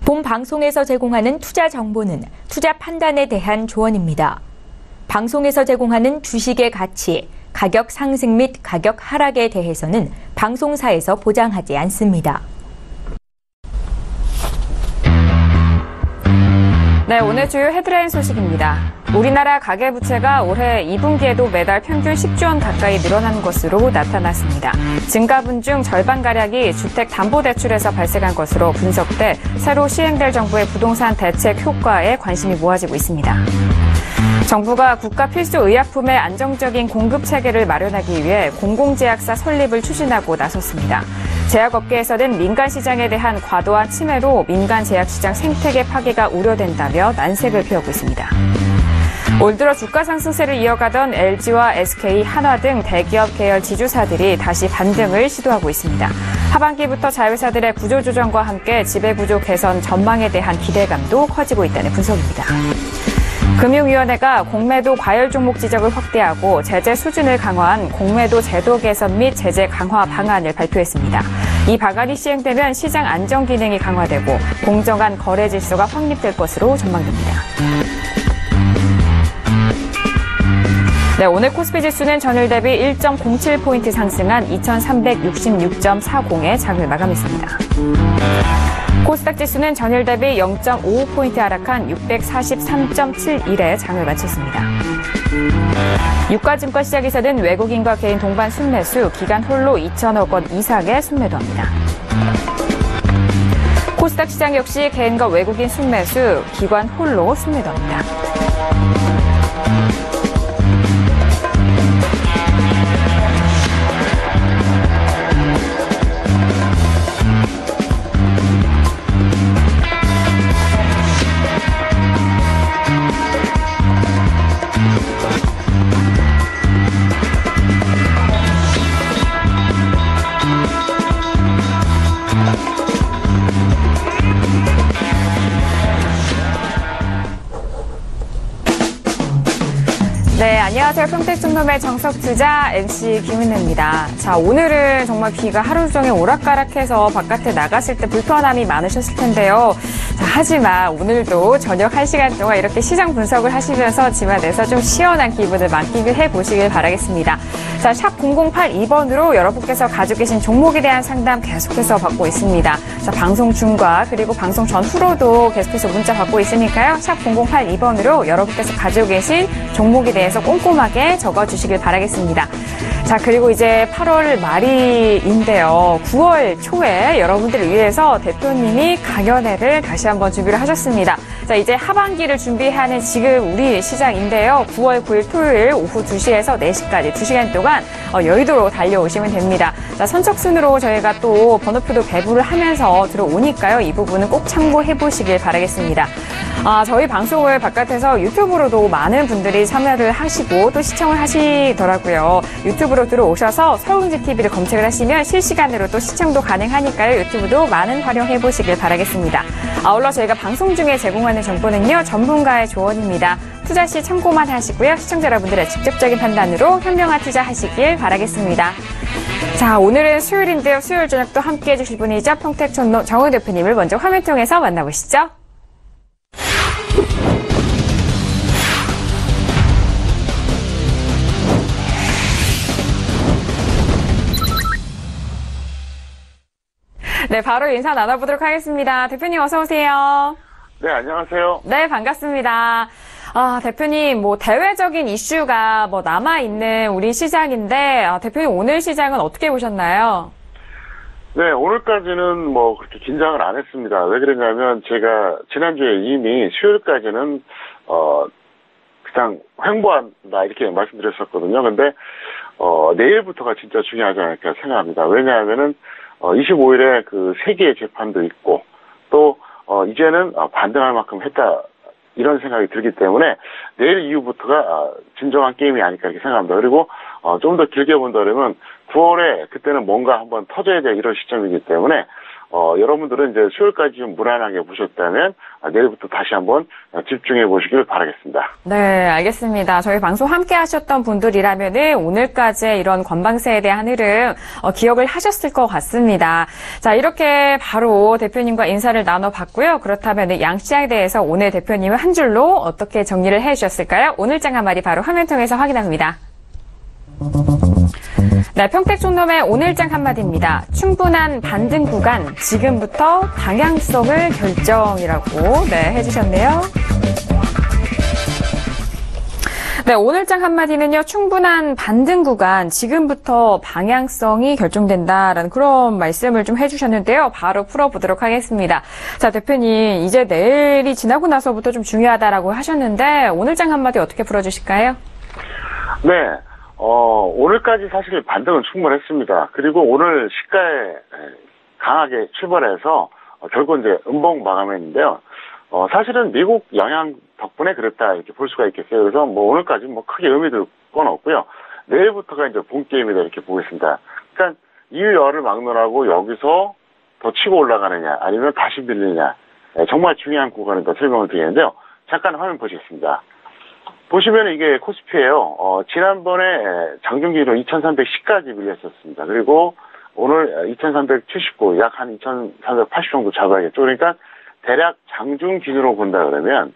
본 방송에서 제공하는 투자 정보는 투자 판단에 대한 조언입니다. 방송에서 제공하는 주식의 가치, 가격 상승 및 가격 하락에 대해서는 방송사에서 보장하지 않습니다. 네, 오늘 주요 헤드라인 소식입니다. 우리나라 가계부채가 올해 2분기에도 매달 평균 10조 원 가까이 늘어난 것으로 나타났습니다. 증가분 중 절반가량이 주택담보대출에서 발생한 것으로 분석돼 새로 시행될 정부의 부동산 대책 효과에 관심이 모아지고 있습니다. 정부가 국가 필수 의약품의 안정적인 공급 체계를 마련하기 위해 공공제약사 설립을 추진하고 나섰습니다. 제약업계에서는 민간 시장에 대한 과도한 침해로 민간 제약시장 생태계 파괴가 우려된다며 난색을 피우고 있습니다. 올 들어 주가 상승세를 이어가던 LG와 SK, 한화 등 대기업 계열 지주사들이 다시 반등을 시도하고 있습니다. 하반기부터 자회사들의 구조조정과 함께 지배구조 개선 전망에 대한 기대감도 커지고 있다는 분석입니다. 금융위원회가 공매도 과열 종목 지적을 확대하고 제재 수준을 강화한 공매도 제도 개선 및 제재 강화 방안을 발표했습니다. 이 방안이 시행되면 시장 안정 기능이 강화되고 공정한 거래 질서가 확립될 것으로 전망됩니다. 네, 오늘 코스피 지수는 전일 대비 1.07포인트 상승한 2366.40에 장을 마감했습니다. 코스닥 지수는 전일 대비 0.55포인트 하락한 643.71에 장을 마쳤습니다. 유가증권 시장에서는 외국인과 개인 동반 순매수, 기간 홀로 2천억 원 이상의 순매도합니다. 코스닥 시장 역시 개인과 외국인 순매수, 기관 홀로 순매도합니다. 네, 안녕하세요. 평택중놈의 정석투자 MC 김은혜입니다. 자, 오늘은 정말 비가 하루 종일 오락가락해서 바깥에 나갔을 때 불편함이 많으셨을 텐데요. 자, 하지만 오늘도 저녁 1시간 동안 이렇게 시장 분석을 하시면서 집 안에서 좀 시원한 기분을 만끽을 해보시길 바라겠습니다. 자, 샵 0082번으로 여러분께서 가지고 계신 종목에 대한 상담 계속해서 받고 있습니다. 자, 방송 중과 그리고 방송 전후로도 계속해서 문자 받고 있으니까요. 샵 0082번으로 여러분께서 가지고 계신 종목에 대해서 꼼꼼하게 적어주시길 바라겠습니다. 자, 그리고 이제 8월 말인데요. 9월 초에 여러분들을 위해서 대표님이 강연회를 다시 한번 준비를 하셨습니다. 자, 이제 하반기를 준비하는 지금 우리 시장인데요. 9월 9일 토요일 오후 2시에서 4시까지 2시간 동안 여의도로 달려오시면 됩니다. 자, 선착순으로 저희가 또 번호표도 배부를 하면서 들어오니까요. 이 부분은 꼭 참고해 보시길 바라겠습니다. 저희 방송을 바깥에서 유튜브로도 많은 분들이 참여를 하시고 또 시청을 하시더라고요. 유튜브로 들어오셔서 서울경제TV를 검색을 하시면 실시간으로 또 시청도 가능하니까요. 유튜브도 많은 활용해 보시길 바라겠습니다. 아울러 저희가 방송 중에 제공하는 정보는요. 전문가의 조언입니다. 투자 시 참고만 하시고요. 시청자 여러분들의 직접적인 판단으로 현명한 투자하시길 바라겠습니다. 자, 오늘은 수요일인데요. 수요일 저녁도 함께해 주실 분이죠. 평택촌노 정우 대표님을 먼저 화면 통해서 만나보시죠. 네, 바로 인사 나눠보도록 하겠습니다. 대표님 어서 오세요. 네, 안녕하세요. 네, 반갑습니다. 대표님, 대외적인 이슈가 남아있는 우리 시장인데, 대표님 오늘 시장은 어떻게 보셨나요? 네, 오늘까지는 그렇게 긴장을 안 했습니다. 왜 그러냐면 제가 지난주에 이미 수요일까지는, 그냥 횡보한다 이렇게 말씀드렸었거든요. 근데, 내일부터가 진짜 중요하지 않을까 생각합니다. 왜냐하면은, 25일에 그 세계의 재판도 있고, 또, 이제는 반등할 만큼 했다. 이런 생각이 들기 때문에 내일 이후부터가 진정한 게임이 아닐까 이렇게 생각합니다. 그리고 좀 더 길게 본다면 9월에 그때는 뭔가 한번 터져야 될 이런 시점이기 때문에 여러분들은 이제 수요일까지 좀 무난하게 보셨다면 내일부터 다시 한번 집중해 보시길 바라겠습니다. 네, 알겠습니다. 저희 방송 함께 하셨던 분들이라면은 오늘까지의 이런 건방세에 대한 흐름 기억을 하셨을 것 같습니다. 자, 이렇게 바로 대표님과 인사를 나눠봤고요. 그렇다면 양시장에 대해서 오늘 대표님은 한 줄로 어떻게 정리를 해주셨을까요? 오늘장 한마디 바로 화면 통해서 확인합니다. 네, 평택종놈의 오늘장 한마디입니다. 충분한 반등 구간, 지금부터 방향성을 결정이라고 해주셨네요. 네, 오늘장 한마디는요, 충분한 반등 구간, 지금부터 방향성이 결정된다라는 그런 말씀을 좀 해주셨는데요. 바로 풀어보도록 하겠습니다. 자, 대표님, 이제 내일이 지나고 나서부터 좀 중요하다라고 하셨는데, 오늘장 한마디 어떻게 풀어주실까요? 네. 오늘까지 사실 반등은 충분했습니다. 그리고 오늘 시가에 강하게 출발해서 결국 이제 음봉 마감했는데요. 사실은 미국 영향 덕분에 그랬다 이렇게 볼 수가 있겠어요. 그래서 뭐 오늘까지 뭐 크게 의미될 건 없고요. 내일부터가 이제 본 게임이다 이렇게 보겠습니다. 그러니까 이 열을 막론하고 여기서 더 치고 올라가느냐 아니면 다시 밀리느냐 정말 중요한 구간을 더 설명을 드리는데요. 잠깐 화면 보시겠습니다. 보시면 이게 코스피예요. 지난번에 장중기로 2310까지 밀렸었습니다. 그리고 오늘 2379, 약 한 2380 정도 잡아야겠죠. 그러니까 대략 장중 기준으로 본다 그러면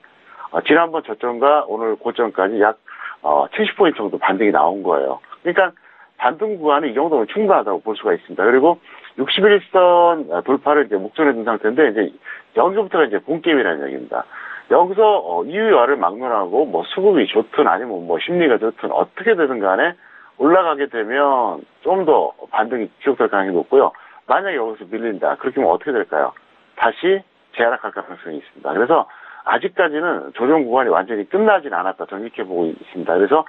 지난번 저점과 오늘 고점까지 약 70포인트 정도 반등이 나온 거예요. 그러니까 반등 구간은 이 정도면 충분하다고 볼 수가 있습니다. 그리고 61선 돌파를 이제 목전에 둔 상태인데 이제 여기서부터가 이제 본게임이라는 얘기입니다. 여기서 이유열을 막론하고 뭐 수급이 좋든 아니면 뭐 심리가 좋든 어떻게 되든 간에 올라가게 되면 좀 더 반등이 지속될 가능성이 높고요. 만약에 여기서 밀린다. 그렇게 하면 어떻게 될까요? 다시 재하락할 가능성이 있습니다. 그래서 아직까지는 조정 구간이 완전히 끝나진 않았다. 저는 이렇게 보고 있습니다. 그래서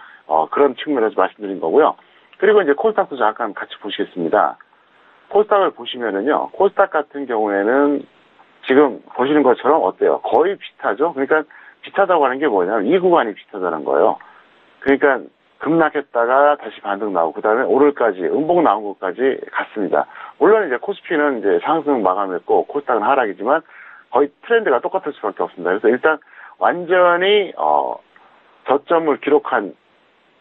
그런 측면에서 말씀드린 거고요. 그리고 이제 코스닥도 잠깐 같이 보시겠습니다. 코스닥을 보시면은요. 코스닥 같은 경우에는 지금 보시는 것처럼 어때요? 거의 비슷하죠? 그러니까 비슷하다고 하는 게 뭐냐면 이 구간이 비슷하다는 거예요. 그러니까 급락했다가 다시 반등 나오고 그 다음에 오늘까지 음봉 나온 것까지 갔습니다. 물론 이제 코스피는 이제 상승 마감했고 코스닥은 하락이지만 거의 트렌드가 똑같을 수밖에 없습니다. 그래서 일단 완전히 저점을 기록한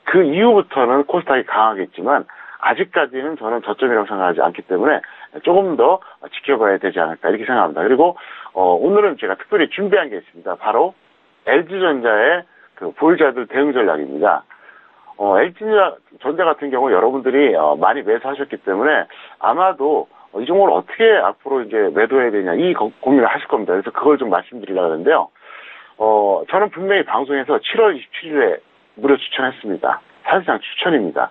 그 이후부터는 코스닥이 강하겠지만 아직까지는 저는 저점이라고 생각하지 않기 때문에 조금 더 지켜봐야 되지 않을까 이렇게 생각합니다. 그리고 오늘은 제가 특별히 준비한 게 있습니다. LG전자의 그 보유자들 대응 전략입니다. LG전자 같은 경우 여러분들이 많이 매수하셨기 때문에 아마도 이 종목을 어떻게 앞으로 이제 매도해야 되냐 이 고민을 하실 겁니다. 그래서 그걸 좀 말씀드리려고 하는데요. 저는 분명히 방송에서 7월 27일에 무료 추천했습니다. 사실상 추천입니다.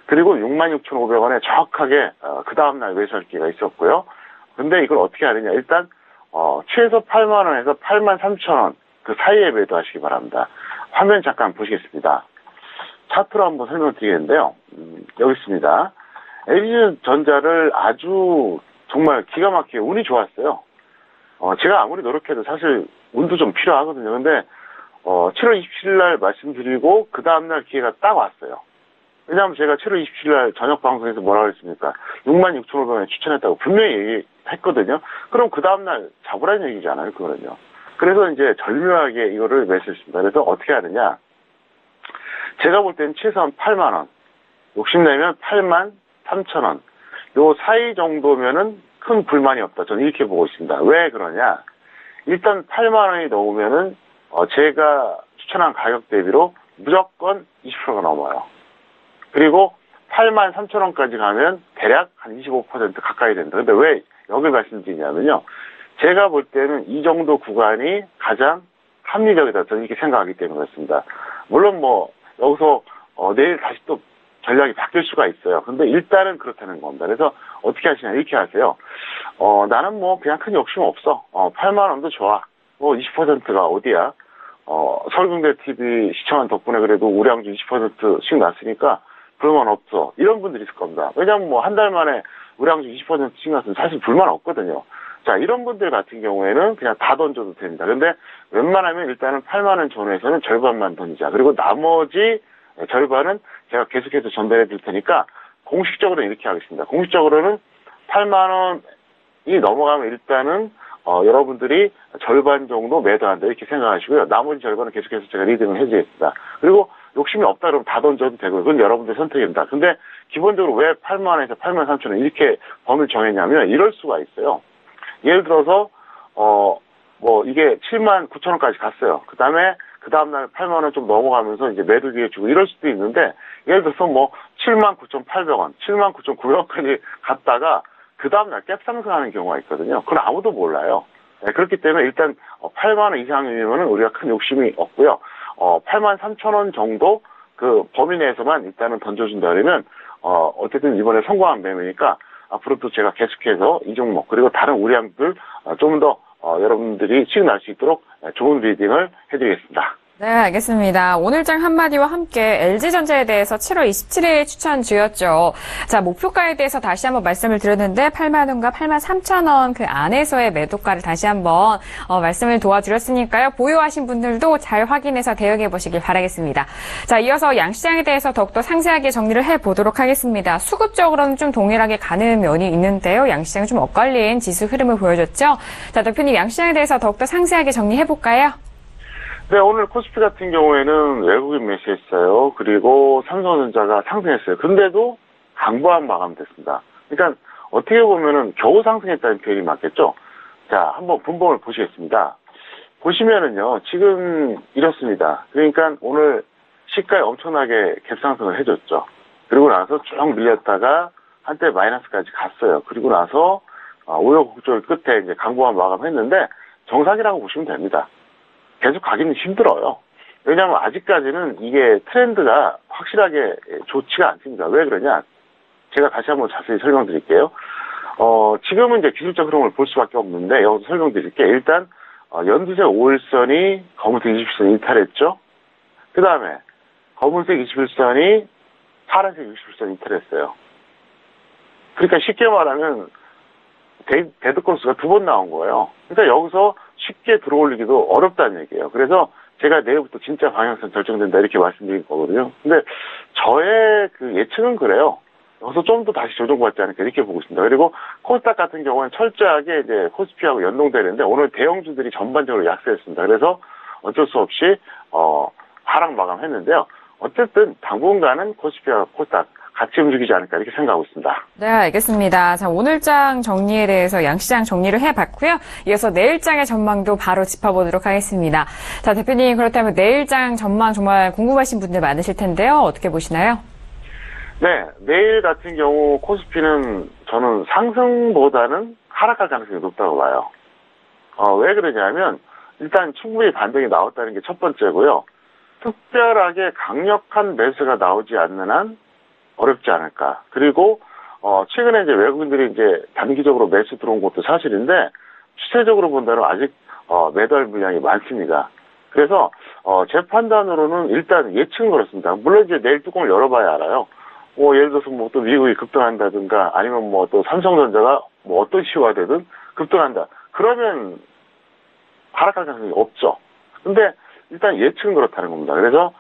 그리고 66,500원에 정확하게 그 다음날 매수할 기회가 있었고요. 근데 이걸 어떻게 하느냐. 일단 최소 8만원에서 83,000원 그 사이에 매도하시기 바랍니다. 화면 잠깐 보시겠습니다. 차트로 한번 설명드리겠는데요. 여기 있습니다. LG전자를 아주 정말 기가 막히게 운이 좋았어요. 제가 아무리 노력해도 사실 운도 좀 필요하거든요. 근데 7월 27일 날 말씀드리고 그 다음날 기회가 딱 왔어요. 왜냐하면 제가 7월 27일 날 저녁 방송에서 뭐라고 했습니까? 66,500원에 추천했다고 분명히 얘기했거든요. 그럼 그 다음날 잡으라는 얘기잖아요. 그거는요. 그래서 이제 절묘하게 이거를 매수했습니다. 그래서 어떻게 하느냐. 제가 볼 때는 최소한 8만원. 욕심내면 83,000원. 요 사이 정도면은 큰 불만이 없다. 저는 이렇게 보고 있습니다. 왜 그러냐. 일단 8만원이 넘으면은 제가 추천한 가격 대비로 무조건 20%가 넘어요. 그리고 83,000원까지 가면 대략 한 25% 가까이 된다. 근데 왜 여기 말씀드리냐면요. 제가 볼 때는 이 정도 구간이 가장 합리적이다. 저는 이렇게 생각하기 때문에 그렇습니다. 물론 뭐 여기서 내일 다시 또 전략이 바뀔 수가 있어요. 근데 일단은 그렇다는 겁니다. 그래서 어떻게 하시냐 이렇게 하세요. 나는 뭐 그냥 큰 욕심 없어. 8만 원도 좋아. 뭐 20%가 어디야. 서울경제 TV 시청한 덕분에 그래도 우량주 20%씩 났으니까 불만 없어. 이런 분들이 있을 겁니다. 왜냐면 뭐 한 달 만에 우량주 20%씩 났으면 사실 불만 없거든요. 자, 이런 분들 같은 경우에는 그냥 다 던져도 됩니다. 근데 웬만하면 일단은 8만 원 전후에서는 절반만 던지자. 그리고 나머지 절반은 제가 계속해서 전달해 드릴 테니까 공식적으로는 이렇게 하겠습니다. 공식적으로는 8만 원 넘어가면 일단은 여러분들이 절반 정도 매도한다 이렇게 생각하시고요. 나머지 절반은 계속해서 제가 리딩을 해주겠습니다. 그리고 욕심이 없다 그러면 다 던져도 되고요. 그건 여러분들 선택입니다. 근데 기본적으로 왜 8만 원에서 8만 3천 원 이렇게 범위를 정했냐면 이럴 수가 있어요. 예를 들어서 이게 7만 9천 원까지 갔어요. 그 다음날 8만 원 좀 넘어가면서 이제 매도 기회 주고 이럴 수도 있는데, 예를 들어서 7만 9,800원, 7만 9,900원까지 갔다가 그 다음날 갭 상승하는 경우가 있거든요. 그건 아무도 몰라요. 네, 그렇기 때문에 일단 8만 원 이상이면 우리가 큰 욕심이 없고요. 8만 3천 원 정도 그 범위 내에서만 일단은 던져준다 그러면 어쨌든 이번에 성공한 매매니까 앞으로도 제가 계속해서 이 종목 그리고 다른 우량들 좀 더 여러분들이 수익 날 수 있도록 좋은 리딩을 해드리겠습니다. 네, 알겠습니다. 오늘장 한마디와 함께 LG전자에 대해서 7월 27일 추천주였죠. 자, 목표가에 대해서 다시 한번 말씀을 드렸는데 8만 원과 8만 3천 원 그 안에서의 매도가를 다시 한번 말씀을 도와드렸으니까요. 보유하신 분들도 잘 확인해서 대응해 보시길 바라겠습니다. 자, 이어서 양시장에 대해서 더욱더 상세하게 정리를 해보도록 하겠습니다. 수급적으로는 좀 동일하게 가는 면이 있는데요. 양시장이 좀 엇갈린 지수 흐름을 보여줬죠. 자, 대표님 양시장에 대해서 더욱더 상세하게 정리해볼까요? 네, 오늘 코스피 같은 경우에는 외국인 매수했어요. 그리고 삼성전자가 상승했어요. 근데도 강보한 마감됐습니다. 그러니까 어떻게 보면은 겨우 상승했다는 표현이 맞겠죠? 자, 한번 분봉을 보시겠습니다. 보시면은요, 지금 이렇습니다. 그러니까 오늘 시가에 엄청나게 갭상승을 해줬죠. 그리고 나서 쭉 밀렸다가 한때 마이너스까지 갔어요. 그리고 나서 우여곡절 끝에 이제 강보한 마감했는데 정상이라고 보시면 됩니다. 계속 가기는 힘들어요. 왜냐하면 아직까지는 이게 트렌드가 확실하게 좋지가 않습니다. 왜 그러냐? 제가 다시 한번 자세히 설명드릴게요. 지금은 이제 기술적 흐름을 볼 수밖에 없는데 여기서 설명드릴게요. 일단 연두색 5일선이 검은색 21선 이탈했죠. 그 다음에 검은색 21선이 파란색 21선 이탈했어요. 그러니까 쉽게 말하면 데드크로스가 2번 나온 거예요. 그러니까 여기서 쉽게 들어올리기도 어렵다는 얘기예요. 그래서 제가 내일부터 진짜 방향성 결정된다 이렇게 말씀드린 거거든요. 근데 저의 그 예측은 그래요. 여기서 좀 더 다시 조정받지 않을까 이렇게 보고 있습니다. 그리고 코스닥 같은 경우는 철저하게 이제 코스피하고 연동되는데 오늘 대형주들이 전반적으로 약세했습니다. 그래서 어쩔 수 없이 하락 마감했는데요. 어쨌든 당분간은 코스피와 코스닥 같이 움직이지 않을까 이렇게 생각하고 있습니다. 네, 알겠습니다. 자, 오늘장 정리에 대해서 양시장 정리를 해봤고요. 이어서 내일장의 전망도 바로 짚어보도록 하겠습니다. 자, 대표님 그렇다면 내일장 전망 정말 궁금하신 분들 많으실 텐데요. 어떻게 보시나요? 네, 내일 같은 경우 코스피는 저는 상승보다는 하락할 가능성이 높다고 봐요. 왜 그러냐면 일단 충분히 반등이 나왔다는 게 첫 번째고요. 특별하게 강력한 매수가 나오지 않는 한 어렵지 않을까. 그리고 최근에 이제 외국인들이 이제 단기적으로 매수 들어온 것도 사실인데 추세적으로 본다면 아직 매도할 물량이 많습니다. 그래서 제 판단으로는 일단 예측은 그렇습니다. 물론 이제 내일 뚜껑을 열어봐야 알아요. 예를 들어서 또 미국이 급등한다든가 아니면 또 삼성전자가 어떤 시효가 되든 급등한다. 그러면 하락할 가능성이 없죠. 근데 일단 예측은 그렇다는 겁니다. 그래서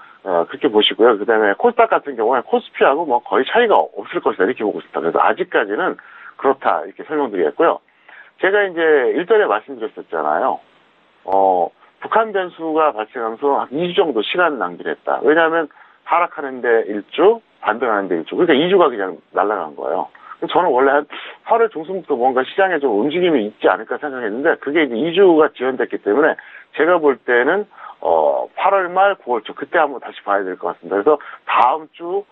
그렇게 보시고요. 그 다음에 코스닥 같은 경우에 코스피하고 거의 차이가 없을 것이다 이렇게 보고 있습니다. 그래서 아직까지는 그렇다 이렇게 설명드리겠고요. 제가 이제 일전에 말씀드렸었잖아요. 북한 변수가 발생하면서 한 2주 정도 시간 낭비를 했다. 왜냐하면 하락하는데 1주, 반등하는데 1주. 그러니까 2주가 그냥 날아간 거예요. 저는 원래 한 8월 중순부터 뭔가 시장에 좀 움직임이 있지 않을까 생각했는데 그게 이제 2주가 지연됐기 때문에 제가 볼 때는 8월 말 9월 초 그때 한번 다시 봐야 될 것 같습니다. 그래서 다음 주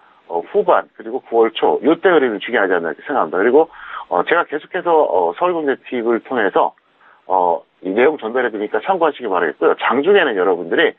후반 그리고 9월 초 이때 흐름이 중요하지 않나 이렇게 생각합니다. 그리고 제가 계속해서 서울경제 TV를 통해서 이 내용 전달해 드리니까 참고하시기 바라겠고요. 장중에는 여러분들이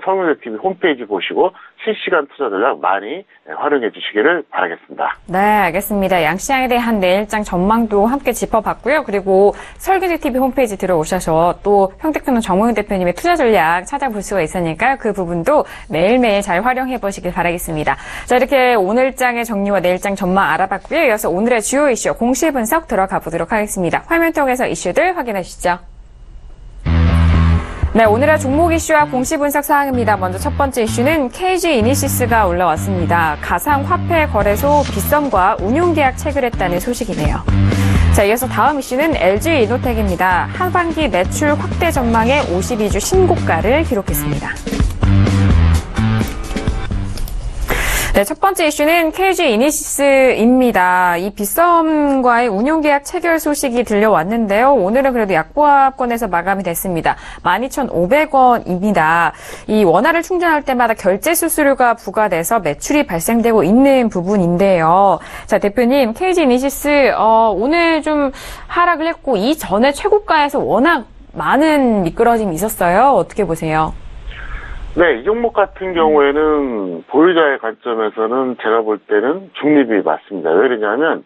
서울경제 TV 홈페이지 보시고 실시간 투자 전략 많이 활용해 주시기를 바라겠습니다. 네, 알겠습니다. 양시장에 대한 내일장 전망도 함께 짚어봤고요. 그리고 서울경제 TV 홈페이지 들어오셔서 또 평택평론 정호영 대표님의 투자 전략 찾아볼 수가 있으니까요. 그 부분도 매일매일 잘 활용해 보시길 바라겠습니다. 자, 이렇게 오늘장의 정리와 내일장 전망 알아봤고요. 이어서 오늘의 주요 이슈 공시 분석 들어가 보도록 하겠습니다. 화면 통해서 이슈들 확인해 주시죠. 네, 오늘의 종목 이슈와 공시 분석 사항입니다. 먼저 첫 번째 이슈는 KG 이니시스가 올라왔습니다. 가상화폐 거래소 빗썸과 운용계약 체결했다는 소식이네요. 자, 이어서 다음 이슈는 LG 이노텍입니다. 하반기 매출 확대 전망에 52주 신고가를 기록했습니다. 네, 첫 번째 이슈는 KG 이니시스입니다. 이 빗썸과의 운용계약 체결 소식이 들려왔는데요. 오늘은 그래도 약보합권에서 마감이 됐습니다. 12,500원입니다. 이 원화를 충전할 때마다 결제 수수료가 부과돼서 매출이 발생되고 있는 부분인데요. 자, 대표님, KG 이니시스 오늘 좀 하락을 했고 이전에 최고가에서 워낙 많은 미끄러짐이 있었어요. 어떻게 보세요? 네, 이 종목 같은 경우에는 보유자의 관점에서는 제가 볼 때는 중립이 맞습니다. 왜 그러냐면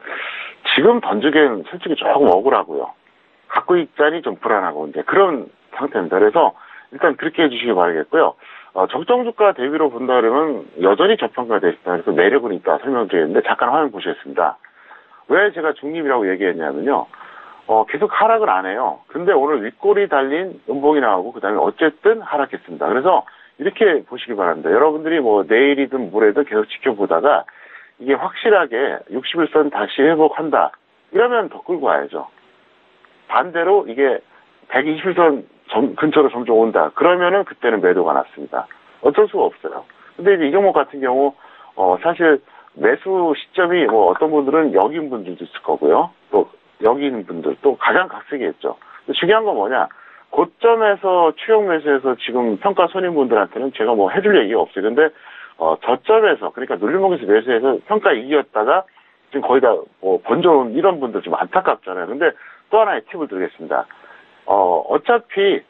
지금 던지기엔 솔직히 조금 억울하고요. 갖고 있자니 좀 불안하고 이제 그런 상태입니다. 그래서 일단 그렇게 해주시기 바라겠고요. 적정 주가 대비로 본다 그러면 여전히 저평가되어 있다. 그래서 매력은 있다 설명드리는데 잠깐 화면 보시겠습니다. 왜 제가 중립이라고 얘기했냐면요. 계속 하락을 안 해요. 근데 오늘 윗골이 달린 음봉이 나오고 그다음에 어쨌든 하락했습니다. 그래서 이렇게 보시기 바랍니다. 여러분들이 뭐 내일이든 모레든 계속 지켜보다가 이게 확실하게 61선 다시 회복한다. 이러면 더 끌고 와야죠. 반대로 이게 121선 근처로 점점 온다. 그러면은 그때는 매도가 났습니다. 어쩔 수가 없어요. 근데 이제 이 종목 같은 경우 사실 매수 시점이 뭐 어떤 분들은 여기인 분들도 있을 거고요. 또 여기 있는 분들 또 가장 각색이겠죠. 중요한 건 뭐냐? 고점에서 추격 매수해서 지금 평가 손님분들한테는 제가 뭐 해줄 얘기가 없어요. 근데 저점에서 그러니까 눌림목에서 매수해서 평가 이기였다가 지금 거의 다 뭐 번져온 이런 분들 좀 안타깝잖아요. 근데 또 하나의 팁을 드리겠습니다. 어차피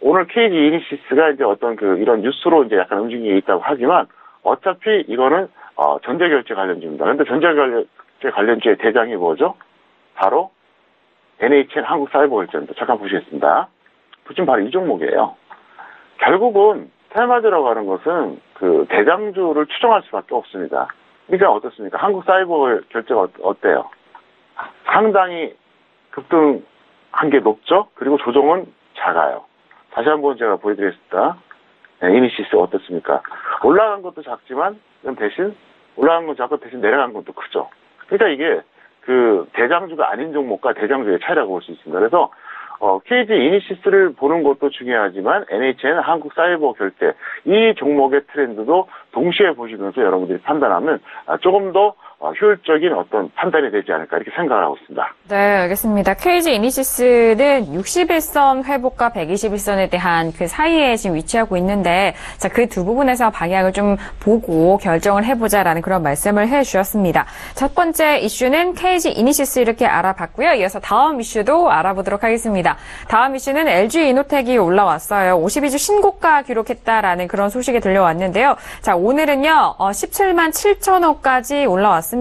오늘 KG 이니시스가 이제 어떤 이런 뉴스로 이제 약간 움직임이 있다고 하지만 어차피 이거는 전자결제 관련주입니다. 근데 전자결제 관련주의 대장이 뭐죠? 바로 NHN 한국사이버결제입니다. 잠깐 보시겠습니다. 지금 바로 이 종목이에요. 결국은 테마주라고 하는 것은 대장주를 추정할 수밖에 없습니다. 그러니까 어떻습니까? 한국사이버결제가 어때요? 상당히 급등한 게 높죠? 그리고 조정은 작아요. 다시 한번 제가 보여드리겠습니다. 네, 이니시스 어떻습니까? 올라간 것도 작지만 대신 올라간 건 작고 대신 내려간 것도 크죠. 그러니까 이게 대장주가 아닌 종목과 대장주의 차이라고 볼 수 있습니다. 그래서 KG 이니시스를 보는 것도 중요하지만 NHN 한국사이버결제 이 종목의 트렌드도 동시에 보시면서 여러분들이 판단하면 조금 더 효율적인 어떤 판단이 되지 않을까 이렇게 생각을 하고 있습니다. 네, 알겠습니다. KG 이니시스는 61선 회복과 121선에 대한 그 사이에 지금 위치하고 있는데 자, 그 두 부분에서 방향을 좀 보고 결정을 해보자라는 그런 말씀을 해주셨습니다. 첫 번째 이슈는 KG 이니시스 이렇게 알아봤고요. 이어서 다음 이슈도 알아보도록 하겠습니다. 다음 이슈는 LG 이노텍이 올라왔어요. 52주 신고가 기록했다라는 그런 소식이 들려왔는데요. 자, 오늘은요, 17만 7천원까지 올라왔습니다.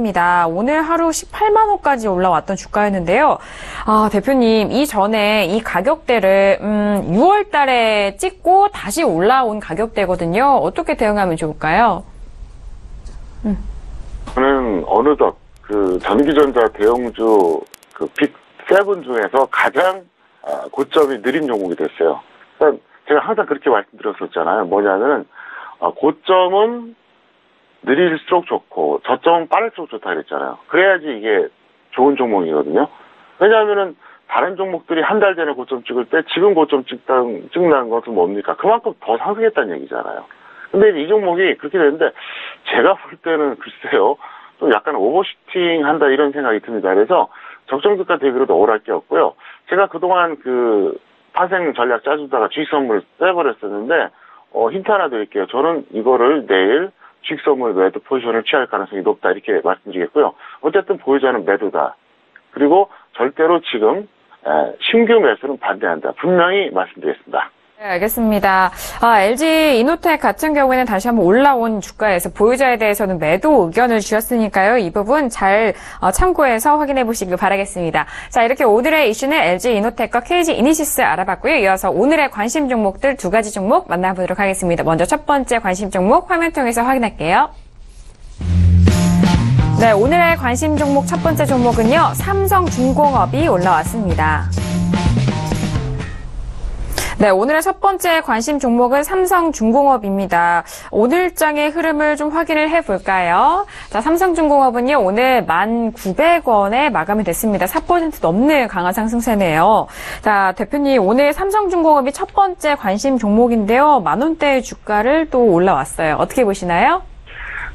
오늘 하루 18만 원까지 올라왔던 주가였는데요. 대표님, 이전에 이 가격대를 6월 달에 찍고 다시 올라온 가격대거든요. 어떻게 대응하면 좋을까요? 저는 어느덧 전기전자 대형주 빅7 중에서 가장 고점이 느린 종목이 됐어요. 그러니까 제가 항상 그렇게 말씀드렸었잖아요. 뭐냐면 고점은 느릴수록 좋고 저점은 빠를수록 좋다 그랬잖아요. 그래야지 이게 좋은 종목이거든요. 왜냐하면은 다른 종목들이 한 달 전에 고점 찍을 때 지금 고점 찍는 것은 뭡니까? 그만큼 더 상승했다는 얘기잖아요. 근데 이 종목이 그렇게 되는데 제가 볼 때는 글쎄요. 좀 약간 오버슈팅 한다 이런 생각이 듭니다. 그래서 적정주가 대비로도 억울할 게 없고요. 제가 그동안 파생 전략 짜주다가 주식 선물 빼버렸었는데 힌트 하나 드릴게요. 저는 이거를 내일 주식 선물 매도 포지션을 취할 가능성이 높다 이렇게 말씀드리겠고요. 어쨌든 보유자는 매도다. 그리고 절대로 지금 신규 매수는 반대한다. 분명히 말씀드리겠습니다. 네, 알겠습니다. LG 이노텍 같은 경우에는 다시 한번 올라온 주가에서 보유자에 대해서는 매도 의견을 주셨으니까요. 이 부분 잘 참고해서 확인해 보시길 바라겠습니다. 자, 이렇게 오늘의 이슈는 LG 이노텍과 KG 이니시스 알아봤고요. 이어서 오늘의 관심 종목들 두 가지 종목 만나보도록 하겠습니다. 먼저 첫 번째 관심 종목 화면 통해서 확인할게요. 네, 오늘의 관심 종목 첫 번째 종목은요. 삼성중공업이 올라왔습니다. 네, 오늘의 첫 번째 관심 종목은 삼성중공업입니다. 오늘장의 흐름을 좀 확인을 해볼까요? 자, 삼성중공업은요, 오늘 1,900원에 마감이 됐습니다. 4% 넘는 강한 상승세네요. 자, 대표님, 오늘 삼성중공업이 첫 번째 관심 종목인데요. 10,000원대의 주가를 또 올라왔어요. 어떻게 보시나요?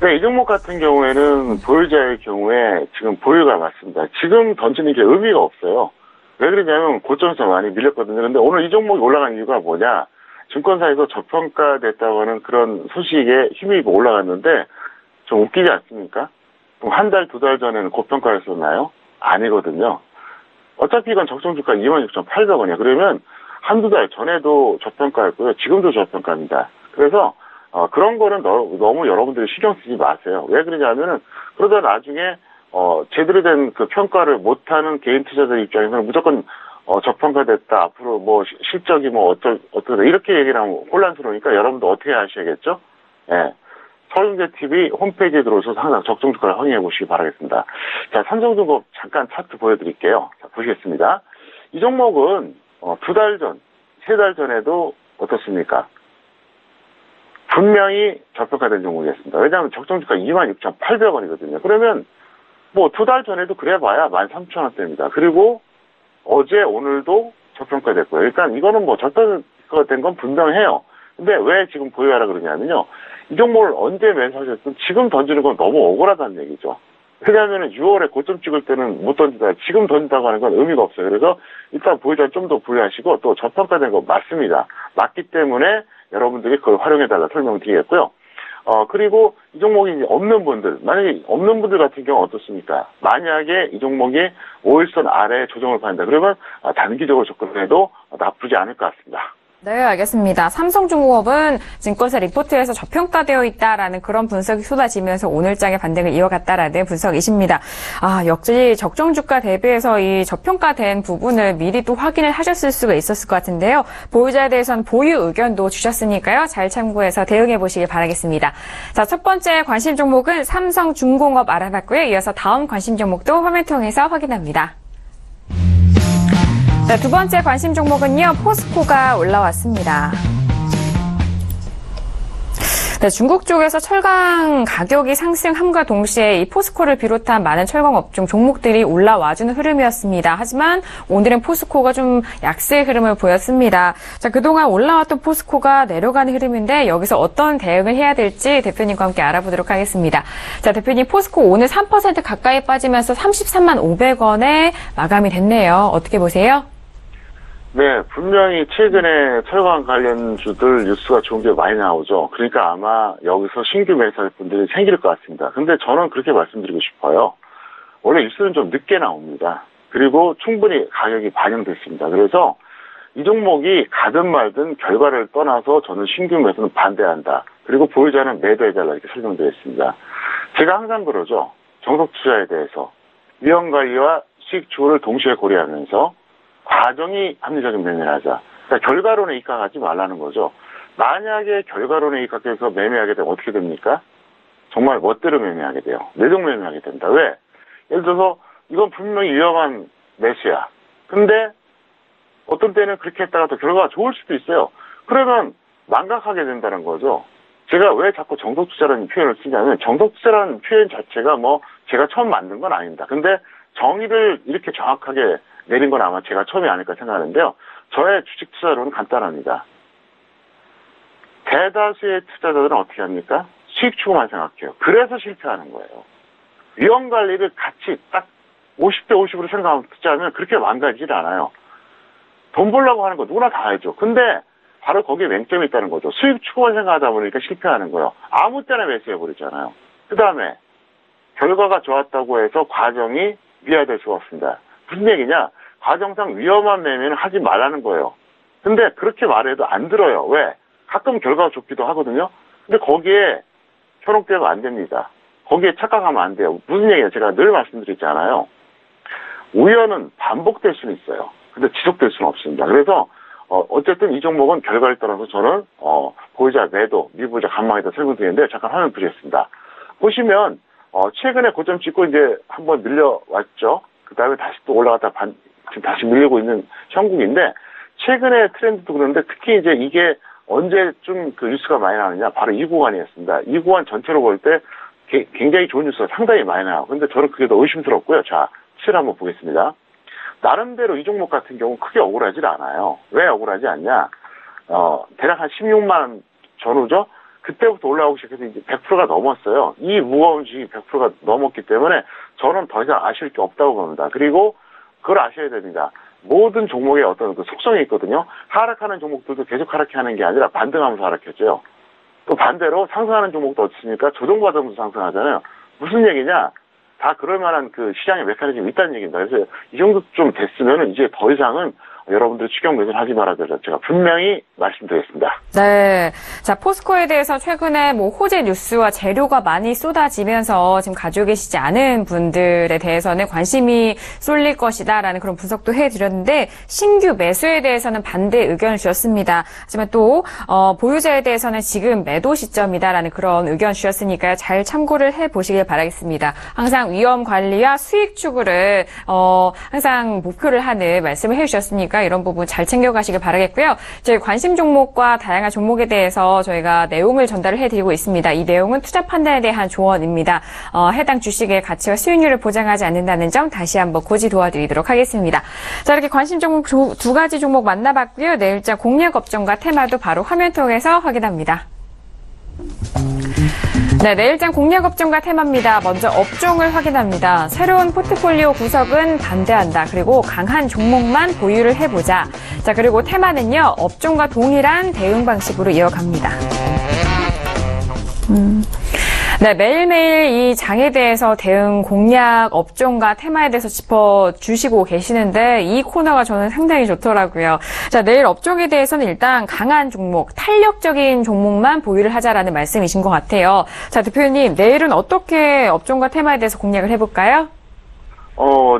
네, 이 종목 같은 경우에는 보유자의 경우에 지금 보유가 맞습니다. 지금 던지는 게 의미가 없어요. 왜 그러냐면 고점에서 많이 밀렸거든요. 근데 오늘 이 종목이 올라간 이유가 뭐냐? 증권사에서 저평가됐다고 하는 그런 소식에 힘입어 올라갔는데 좀 웃기지 않습니까? 한 달, 두 달 전에는 고평가를 썼나요? 아니거든요. 어차피 이건 적정주가 26,800원이에요. 그러면 한두 달 전에도 저평가였고요. 지금도 저평가입니다. 그래서 그런 거는 너무 여러분들이 신경 쓰지 마세요. 왜 그러냐면은 그러다 나중에 제대로 된 그 평가를 못하는 개인 투자자 입장에서는 무조건 저평가됐다. 앞으로 뭐 실적이 뭐 어쩌다 이렇게 얘기를 하면 혼란스러우니까 여러분도 어떻게 하셔야겠죠? 예. 서울경제TV 홈페이지에 들어오셔서 항상 적정주가를 확인해 보시기 바라겠습니다. 자, 삼성중공업 잠깐 차트 보여드릴게요. 자, 보시겠습니다. 이 종목은 두 달 전, 세 달 전에도 어떻습니까? 분명히 저평가된 종목이었습니다. 왜냐하면 적정주가 26,800원이거든요. 그러면 뭐 두 달 전에도 그래봐야 13,000원대입니다. 그리고 어제 오늘도 저평가됐고요. 일단 이거는 뭐 저평가된 건 분명해요. 근데 왜 지금 보유하라 그러냐면요. 이 종목을 언제 매수하셨든 지금 던지는 건 너무 억울하다는 얘기죠. 왜냐하면 6월에 고점 찍을 때는 못 던지다. 지금 던진다고 하는 건 의미가 없어요. 그래서 일단 보유자 좀 더 보유하시고 또 저평가된 거 맞습니다. 맞기 때문에 여러분들이 그걸 활용해달라 설명드리겠고요. 그리고 이 종목이 이제 없는 분들, 만약에 없는 분들 같은 경우 어떻습니까? 만약에 이 종목이 5일선 아래에 조정을 받는다. 그러면 단기적으로 접근해도 나쁘지 않을 것 같습니다. 네, 알겠습니다. 삼성중공업은 증권사 리포트에서 저평가되어 있다라는 그런 분석이 쏟아지면서 오늘장의 반등을 이어갔다라는 분석이십니다. 역시 적정주가 대비해서 이 저평가된 부분을 미리 또 확인을 하셨을 수가 있었을 것 같은데요. 보유자에 대해서는 보유 의견도 주셨으니까요. 잘 참고해서 대응해 보시길 바라겠습니다. 자, 첫 번째 관심 종목은 삼성중공업 알아봤고요. 이어서 다음 관심 종목도 화면 통해서 확인합니다. 네, 두 번째 관심 종목은요, 포스코가 올라왔습니다. 네, 중국 쪽에서 철강 가격이 상승함과 동시에 이 포스코를 비롯한 많은 철강 업종 종목들이 올라와주는 흐름이었습니다. 하지만 오늘은 포스코가 좀 약세의 흐름을 보였습니다. 자, 그동안 올라왔던 포스코가 내려가는 흐름인데 여기서 어떤 대응을 해야 될지 대표님과 함께 알아보도록 하겠습니다. 자, 대표님, 포스코 오늘 3% 가까이 빠지면서 33만 500원에 마감이 됐네요. 어떻게 보세요? 네, 분명히 최근에 철강 관련주들 뉴스가 좋은 게 많이 나오죠. 그러니까 아마 여기서 신규 매수할 분들이 생길 것 같습니다. 근데 저는 그렇게 말씀드리고 싶어요. 원래 뉴스는 좀 늦게 나옵니다. 그리고 충분히 가격이 반영됐습니다. 그래서 이 종목이 가든 말든 결과를 떠나서 저는 신규 매수는 반대한다. 그리고 보유자는 매도해달라 이렇게 설명드렸습니다. 제가 항상 그러죠. 정석 투자에 대해서 위험관리와 수익 추구를 동시에 고려하면서 과정이 합리적인 매매를 하자. 그러니까 결과론에 입각하지 말라는 거죠. 만약에 결과론에 입각해서 매매하게 되면 어떻게 됩니까? 정말 멋대로 매매하게 돼요. 내동 매매하게 된다. 왜? 예를 들어서 이건 분명히 위험한 매수야. 근데 어떤 때는 그렇게 했다가 또 결과가 좋을 수도 있어요. 그러면 망각하게 된다는 거죠. 제가 왜 자꾸 정석투자라는 표현을 쓰냐면 정석투자라는 표현 자체가 뭐 제가 처음 만든 건 아닙니다. 근데 정의를 이렇게 정확하게 내린 건 아마 제가 처음이 아닐까 생각하는데요. 저의 주식 투자론은 간단합니다. 대다수의 투자자들은 어떻게 합니까? 수익 추구만 생각해요. 그래서 실패하는 거예요. 위험 관리를 같이 딱 50대 50으로 생각하면 투자하면 그렇게 망가지질 않아요. 돈 벌려고 하는 거 누구나 다 알죠. 근데 바로 거기에 맹점이 있다는 거죠. 수익 추구만 생각하다 보니까 실패하는 거예요. 아무 때나 매수해버리잖아요. 그 다음에 결과가 좋았다고 해서 과정이 미화될 수가 없습니다. 무슨 얘기냐? 과정상 위험한 매매는 하지 말라는 거예요. 근데 그렇게 말해도 안 들어요. 왜? 가끔 결과가 좋기도 하거든요. 근데 거기에 현혹되면 안 됩니다. 거기에 착각하면 안 돼요. 무슨 얘기예요? 제가 늘 말씀드리잖아요. 우연은 반복될 수는 있어요. 근데 지속될 수는 없습니다. 그래서 어쨌든 이 종목은 결과를 따라서 저는 보유자 매도, 미보유자 감망에다 설명드리는데 잠깐 화면 드리겠습니다. 보시면 최근에 고점 찍고 이제 한번 밀려왔죠. 그 다음에 다시 또 올라갔다 지금 다시 밀리고 있는 형국인데 최근에 트렌드도 그런데 특히 이제 이게 언제쯤 그 뉴스가 많이 나오느냐, 바로 이 구간이었습니다. 이 구간 전체로 볼 때 굉장히 좋은 뉴스가 상당히 많이 나와요. 근데 저는 그게 더 의심스럽고요. 자, 수치를 한번 보겠습니다. 나름대로 이 종목 같은 경우는 크게 억울하지 않아요. 왜 억울하지 않냐? 대략 한 16만 원 전후죠? 그때부터 올라오기 시작해서 이제 100%가 넘었어요. 이 무거운 주식이 100%가 넘었기 때문에 저는 더 이상 아쉬울 게 없다고 봅니다. 그리고 그걸 아셔야 됩니다. 모든 종목에 어떤 그 속성이 있거든요. 하락하는 종목들도 계속 하락하는 게 아니라 반등하면서 하락했죠. 또 반대로 상승하는 종목도 어떻습니까? 조정받으면서 상승하잖아요. 무슨 얘기냐? 다 그럴 만한 그 시장의 메커니즘이 있다는 얘기입니다. 그래서 이 정도 좀 됐으면 이제 더 이상은 여러분들 추격 매수하지 말아야 되죠. 제가 분명히 말씀드리겠습니다. 네. 자, 포스코에 대해서 최근에 호재 뉴스와 재료가 많이 쏟아지면서 지금 가지고 계시지 않은 분들에 대해서는 관심이 쏠릴 것이다라는 그런 분석도 해드렸는데 신규 매수에 대해서는 반대 의견을 주셨습니다. 하지만 또 보유자에 대해서는 지금 매도 시점이다라는 그런 의견 주셨으니까요. 잘 참고를 해보시길 바라겠습니다. 항상 위험 관리와 수익 추구를 항상 목표를 하는 말씀을 해주셨으니까 이런 부분 잘 챙겨가시길 바라겠고요. 저희 관심 종목과 다양한 종목에 대해서 저희가 내용을 전달을 해드리고 있습니다. 이 내용은 투자 판단에 대한 조언입니다. 해당 주식의 가치와 수익률을 보장하지 않는다는 점 다시 한번 고지 도와드리도록 하겠습니다. 자, 이렇게 관심 종목 두 가지 종목 만나봤고요. 내일장 공략 업종과 테마도 바로 화면 통해서 확인합니다. 네, 내일장 공략 업종과 테마입니다. 먼저 업종을 확인합니다. 새로운 포트폴리오 구성은 반대한다. 그리고 강한 종목만 보유를 해보자. 자, 그리고 테마는요, 업종과 동일한 대응 방식으로 이어갑니다. 네, 매일매일 이 장에 대해서 대응 공략 업종과 테마에 대해서 짚어주시고 계시는데 이 코너가 저는 상당히 좋더라고요. 자, 내일 업종에 대해서는 일단 강한 종목, 탄력적인 종목만 보유를 하자라는 말씀이신 것 같아요. 자, 대표님, 내일은 어떻게 업종과 테마에 대해서 공략을 해볼까요?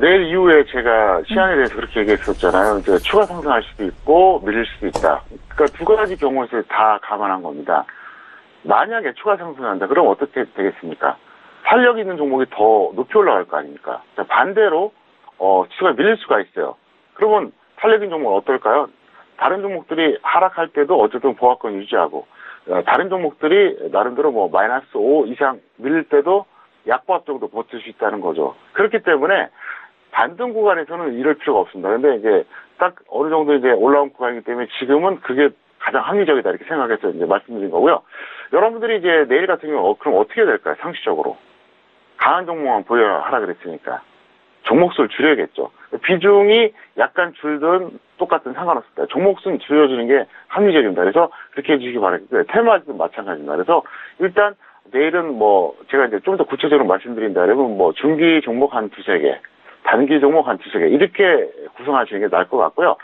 내일 이후에 제가 시장에 대해서 그렇게 얘기했었잖아요. 이제 추가 상승할 수도 있고 밀릴 수도 있다. 그러니까 두 가지 경우에서 다 감안한 겁니다. 만약에 추가 상승한다. 그럼 어떻게 되겠습니까? 탄력 있는 종목이 더 높이 올라갈 거 아닙니까? 자, 반대로 지수가 밀릴 수가 있어요. 그러면 탄력 있는 종목은 어떨까요? 다른 종목들이 하락할 때도 어쨌든 보합권 유지하고 다른 종목들이 나름대로 마이너스 5 이상 밀릴 때도 약보합적으로 버틸 수 있다는 거죠. 그렇기 때문에 반등 구간에서는 이럴 필요가 없습니다. 근데 이제 딱 어느 정도 이제 올라온 구간이기 때문에 지금은 그게 가장 합리적이다 이렇게 생각해서 이제 말씀드린 거고요. 여러분들이 이제 내일 같은 경우 그럼 어떻게 될까요? 상식적으로 강한 종목만 보유하라 그랬으니까 종목수를 줄여야겠죠. 비중이 약간 줄든 똑같은 상관없습니다. 종목수는 줄여주는 게 합리적입니다. 그래서 그렇게 해주시기 바랍니다. 테마도 마찬가지입니다. 그래서 일단 내일은 제가 이제 좀 더 구체적으로 말씀드린다. 여러분 중기 종목 한 두세 개, 단기 종목 한 두세 개 이렇게 구성하시는 게 나을 것 같고요.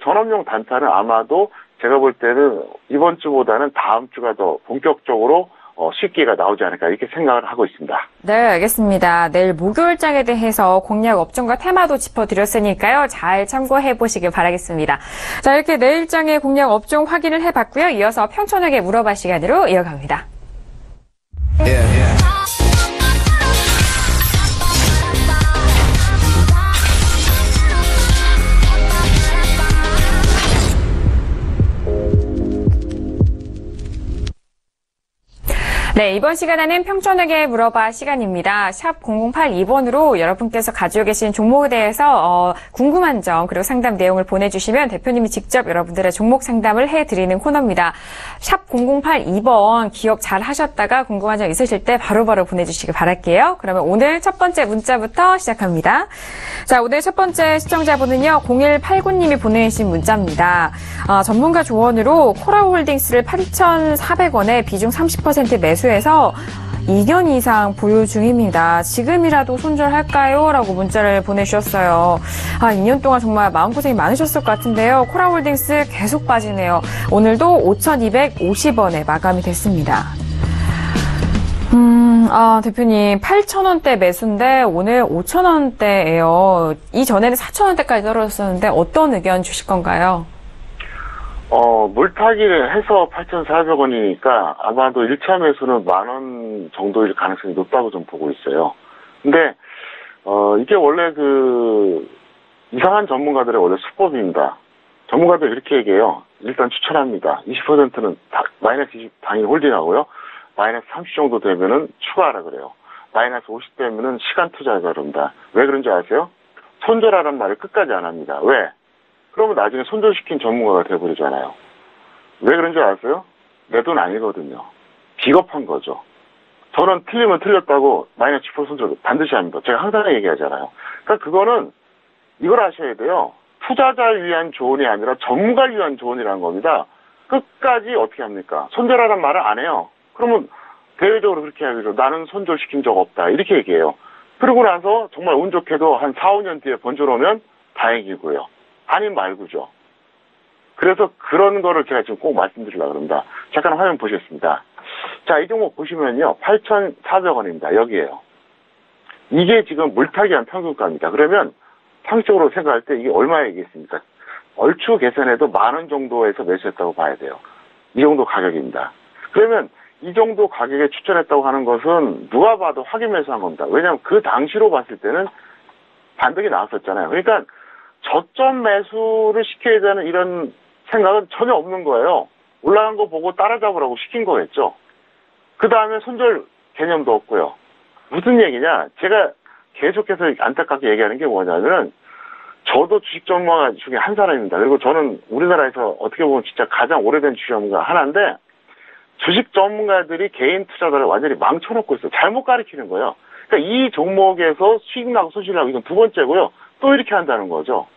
전업용 단타는 아마도 제가 볼 때는 이번 주보다는 다음 주가 더 본격적으로 쉽게가 나오지 않을까 이렇게 생각을 하고 있습니다. 네, 알겠습니다. 내일 목요일장에 대해서 공략 업종과 테마도 짚어드렸으니까요. 잘 참고해 보시길 바라겠습니다. 자, 이렇게 내일장의 공략 업종 확인을 해봤고요. 이어서 평촌에게 물어봐 시간으로 이어갑니다. 네, 이번 시간에는 평촌에게 물어봐 시간입니다. 샵 0082번으로 여러분께서 가지고 계신 종목에 대해서 궁금한 점 그리고 상담 내용을 보내주시면 대표님이 직접 여러분들의 종목 상담을 해드리는 코너입니다. 샵 0082번 기억 잘 하셨다가 궁금한 점 있으실 때 바로바로 보내주시길 바랄게요. 그러면 오늘 첫 번째 문자부터 시작합니다. 자, 오늘 첫 번째 시청자분은요. 0189님이 보내주신 문자입니다. 전문가 조언으로 코라홀딩스를 8,400원에 비중 30% 매수해서 2년 이상 보유 중입니다. 지금이라도 손절할까요? 라고 문자를 보내주셨어요. 2년 동안 정말 마음고생이 많으셨을 것 같은데요. 코라홀딩스 계속 빠지네요. 오늘도 5,250원에 마감이 됐습니다. 대표님 8,000원대 매수인데 오늘 5,000원대예요. 이전에는 4,000원대까지 떨어졌었는데 어떤 의견 주실 건가요? 물타기를 해서 8,400원이니까 아마도 1차 매수는 10,000원 정도일 가능성이 높다고 좀 보고 있어요. 근데, 이게 원래 이상한 전문가들의 원래 수법입니다. 전문가들 이렇게 얘기해요. 일단 추천합니다. 20%는 마이너스 20 당일 홀딩하고요. 마이너스 30 정도 되면은 추가하라 그래요. 마이너스 50 되면은 시간 투자하자 그럽니다. 왜 그런지 아세요? 손절하라는 말을 끝까지 안 합니다. 왜? 그러면 나중에 손절시킨 전문가가 돼버리잖아요. 왜 그런지 아세요? 내 돈 아니거든요. 비겁한 거죠. 저는 틀리면 틀렸다고 마이너스 10% 손절 반드시 합니다. 제가 항상 얘기하잖아요. 그러니까 그거는 이걸 아셔야 돼요. 투자자를 위한 조언이 아니라 전문가를 위한 조언이라는 겁니다. 끝까지 어떻게 합니까? 손절하라는 말을 안 해요. 그러면 대외적으로 그렇게 하죠. 나는 손절시킨 적 없다. 이렇게 얘기해요. 그러고 나서 정말 운 좋게도 한 4, 5년 뒤에 번절 오면 다행이고요. 아님 말고죠. 그래서 그런 거를 제가 지금 꼭 말씀드리려고 합니다. 잠깐 화면 보시겠습니다. 자, 이 종목 보시면요. 8,400원입니다. 여기에요. 이게 지금 물타기한 평균가입니다. 그러면 상식적으로 생각할 때 이게 얼마이겠습니까? 얼추 계산해도 10,000원 정도에서 매수했다고 봐야 돼요. 이 정도 가격입니다. 그러면 이 정도 가격에 추천했다고 하는 것은 누가 봐도 확인 매수한 겁니다. 왜냐하면 그 당시로 봤을 때는 반등이 나왔었잖아요. 그러니까 저점 매수를 시켜야 되는 이런 생각은 전혀 없는 거예요. 올라간 거 보고 따라잡으라고 시킨 거겠죠. 그 다음에 손절 개념도 없고요. 무슨 얘기냐? 제가 계속해서 안타깝게 얘기하는 게 뭐냐면은 저도 주식 전문가 중에 한 사람입니다. 그리고 저는 우리나라에서 어떻게 보면 진짜 가장 오래된 주식 전문가 하나인데 주식 전문가들이 개인 투자자를 완전히 망쳐놓고 있어요. 잘못 가르치는 거예요. 그러니까 이 종목에서 수익 나고 손실 나고 이건 두 번째고요. 또 이렇게 한다는 거죠.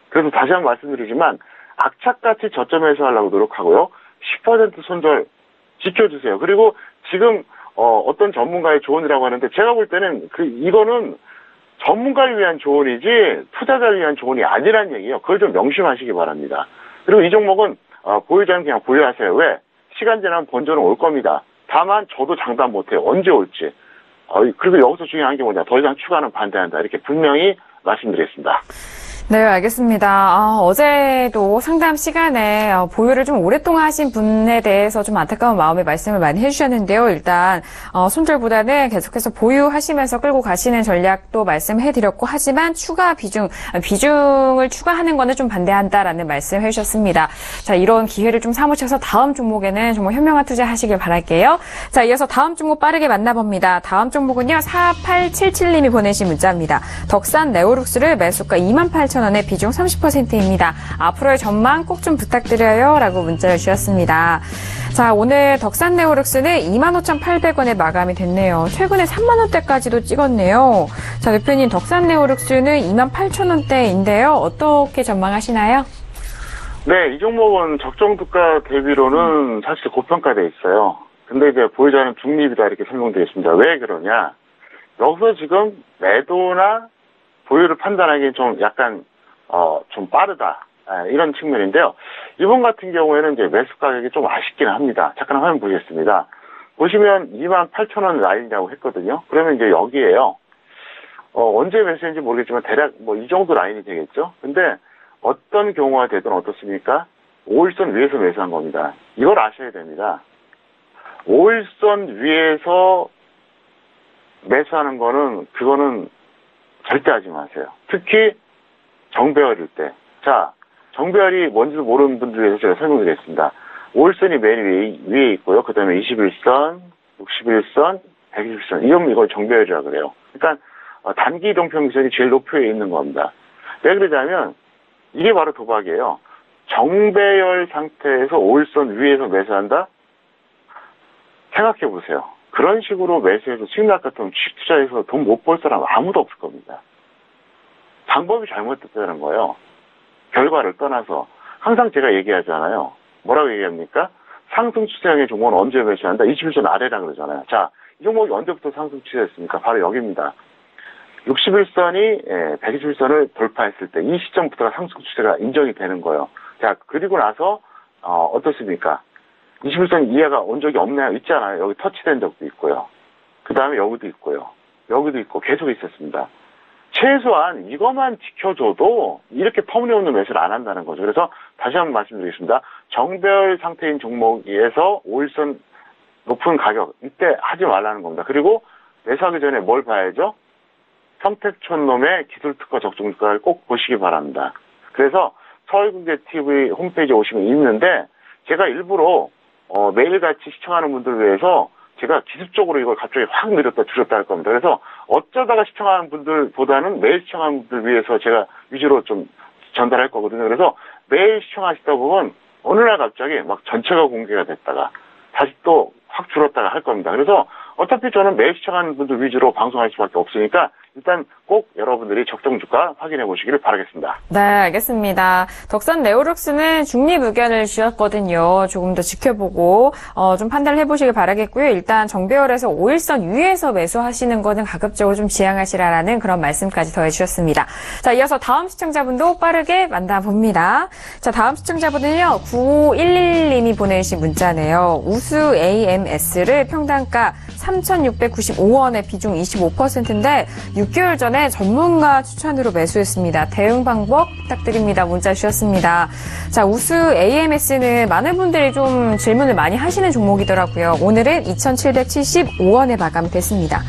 그래서 다시 한번 말씀드리지만 악착같이 저점에서 하려고 노력하고요. 10% 손절 지켜주세요. 그리고 지금 어떤 전문가의 조언이라고 하는데 제가 볼 때는 이거는 전문가를 위한 조언이지 투자자를 위한 조언이 아니란 얘기예요. 그걸 좀 명심하시기 바랍니다. 그리고 이 종목은 보유자는 그냥 보유하세요. 왜? 시간 지나면 번전은 올 겁니다. 다만 저도 장담 못해요. 언제 올지. 그리고 여기서 중요한 게 뭐냐. 더 이상 추가는 반대한다. 이렇게 분명히 말씀드리겠습니다. 네, 알겠습니다. 어제도 상담 시간에 보유를 좀 오랫동안 하신 분에 대해서 좀 안타까운 마음에 말씀을 많이 해주셨는데요. 일단 손절보다는 계속해서 보유하시면서 끌고 가시는 전략도 말씀해드렸고 하지만 추가 비중을 추가하는 거는 좀 반대한다라는 말씀 해주셨습니다. 자, 이런 기회를 좀 삼으셔서 다음 종목에는 정말 현명한 투자하시길 바랄게요. 자, 이어서 다음 종목 빠르게 만나봅니다. 다음 종목은요. 4877님이 보내신 문자입니다. 덕산 네오룩스를 매수가 28,000원에 비중 30%입니다. 앞으로의 전망 꼭 좀 부탁드려요. 라고 문자를 주셨습니다. 자, 오늘 덕산 네오룩스는 25,800원에 마감이 됐네요. 최근에 3만원대까지도 찍었네요. 자, 대표님 덕산 네오룩스는 28,000원대인데요. 어떻게 전망하시나요? 네, 이 종목은 적정주가 대비로는 사실 고평가되어 있어요. 근데 이제 보유자는 중립이다 이렇게 설명드리겠습니다. 왜 그러냐? 여기서 지금 매도나 보유를 판단하기엔 좀 약간 좀 빠르다 이런 측면인데요. 이번 같은 경우에는 이제 매수 가격이 좀 아쉽긴 합니다. 잠깐 화면 보겠습니다. 보시면 28,000원 라인이라고 했거든요. 그러면 이제 여기에요. 언제 매수인지 모르겠지만 대략 뭐 이 정도 라인이 되겠죠. 근데 어떤 경우가 되든 어떻습니까? 5일선 위에서 매수한 겁니다. 이걸 아셔야 됩니다. 5일선 위에서 매수하는 거는 그거는 절대 하지 마세요. 특히 정배열일 때. 자, 정배열이 뭔지도 모르는 분들 위해서 제가 설명드리겠습니다. 5일선이 맨 위에 있고요. 그 다음에 21선, 61선, 120선. 이걸 정배열이라고 그래요. 그러니까 단기 이동평균선이 제일 높게 있는 겁니다. 왜 그러냐면 이게 바로 도박이에요. 정배열 상태에서 5일선 위에서 매수한다? 생각해 보세요. 그런 식으로 매수해서 수익 날 것 같으면 주식 투자해서 돈 못 벌 사람 아무도 없을 겁니다. 방법이 잘못됐다는 거예요. 결과를 떠나서. 항상 제가 얘기하잖아요. 뭐라고 얘기합니까? 상승 추세형의 종목은 언제 매수한다? 21선 아래라 그러잖아요. 자, 이 종목이 언제부터 상승 추세였습니까? 바로 여기입니다. 61선이 121선을 돌파했을 때 이 시점부터가 상승 추세가 인정이 되는 거예요. 자, 그리고 나서 어떻습니까? 21선 이해가 온 적이 없나요? 있잖아요. 여기 터치된 적도 있고요. 그 다음에 여기도 있고요. 여기도 있고 계속 있었습니다. 최소한 이것만 지켜줘도 이렇게 터무니없는 매수를 안 한다는 거죠. 그래서 다시 한번 말씀드리겠습니다. 정배열 상태인 종목에서 5일선 높은 가격 이때 하지 말라는 겁니다. 그리고 매수하기 전에 뭘 봐야죠? 평택촌놈의 기술특허 적정주가를 꼭 보시기 바랍니다. 그래서 서울경제TV 홈페이지에 오시면 있는데, 제가 일부러 매일같이 시청하는 분들을 위해서 제가 기습적으로 이걸 갑자기 확 늘렸다 줄였다 할 겁니다. 그래서 어쩌다가 시청하는 분들보다는 매일 시청하는 분들 위해서 제가 위주로 좀 전달할 거거든요. 그래서 매일 시청하시다 보면 어느 날 갑자기 막 전체가 공개가 됐다가 다시 또 확 줄었다가 할 겁니다. 그래서 어차피 저는 매일 시청하는 분들 위주로 방송할 수밖에 없으니까 일단 꼭 여러분들이 적정 주가 확인해 보시기를 바라겠습니다. 네, 알겠습니다. 덕산 네오룩스는 중립 의견을 주셨거든요. 조금 더 지켜보고 좀 판단을 해보시길 바라겠고요. 일단 정배열에서 5일선 위에서 매수하시는 거는 가급적으로 좀 지양하시라라는 그런 말씀까지 더해주셨습니다. 자, 이어서 다음 시청자분도 빠르게 만나봅니다. 자, 다음 시청자분은요. 9511님이 보내주신 문자네요. 우수 AMS를 평단가 3,695원에 비중 25%인데 6개월 전에 전문가 추천으로 매수했습니다. 대응 방법 부탁드립니다. 문자 주셨습니다. 자, 우수 AMS는 많은 분들이 좀 질문을 많이 하시는 종목이더라고요. 오늘은 2,775원에 마감됐습니다.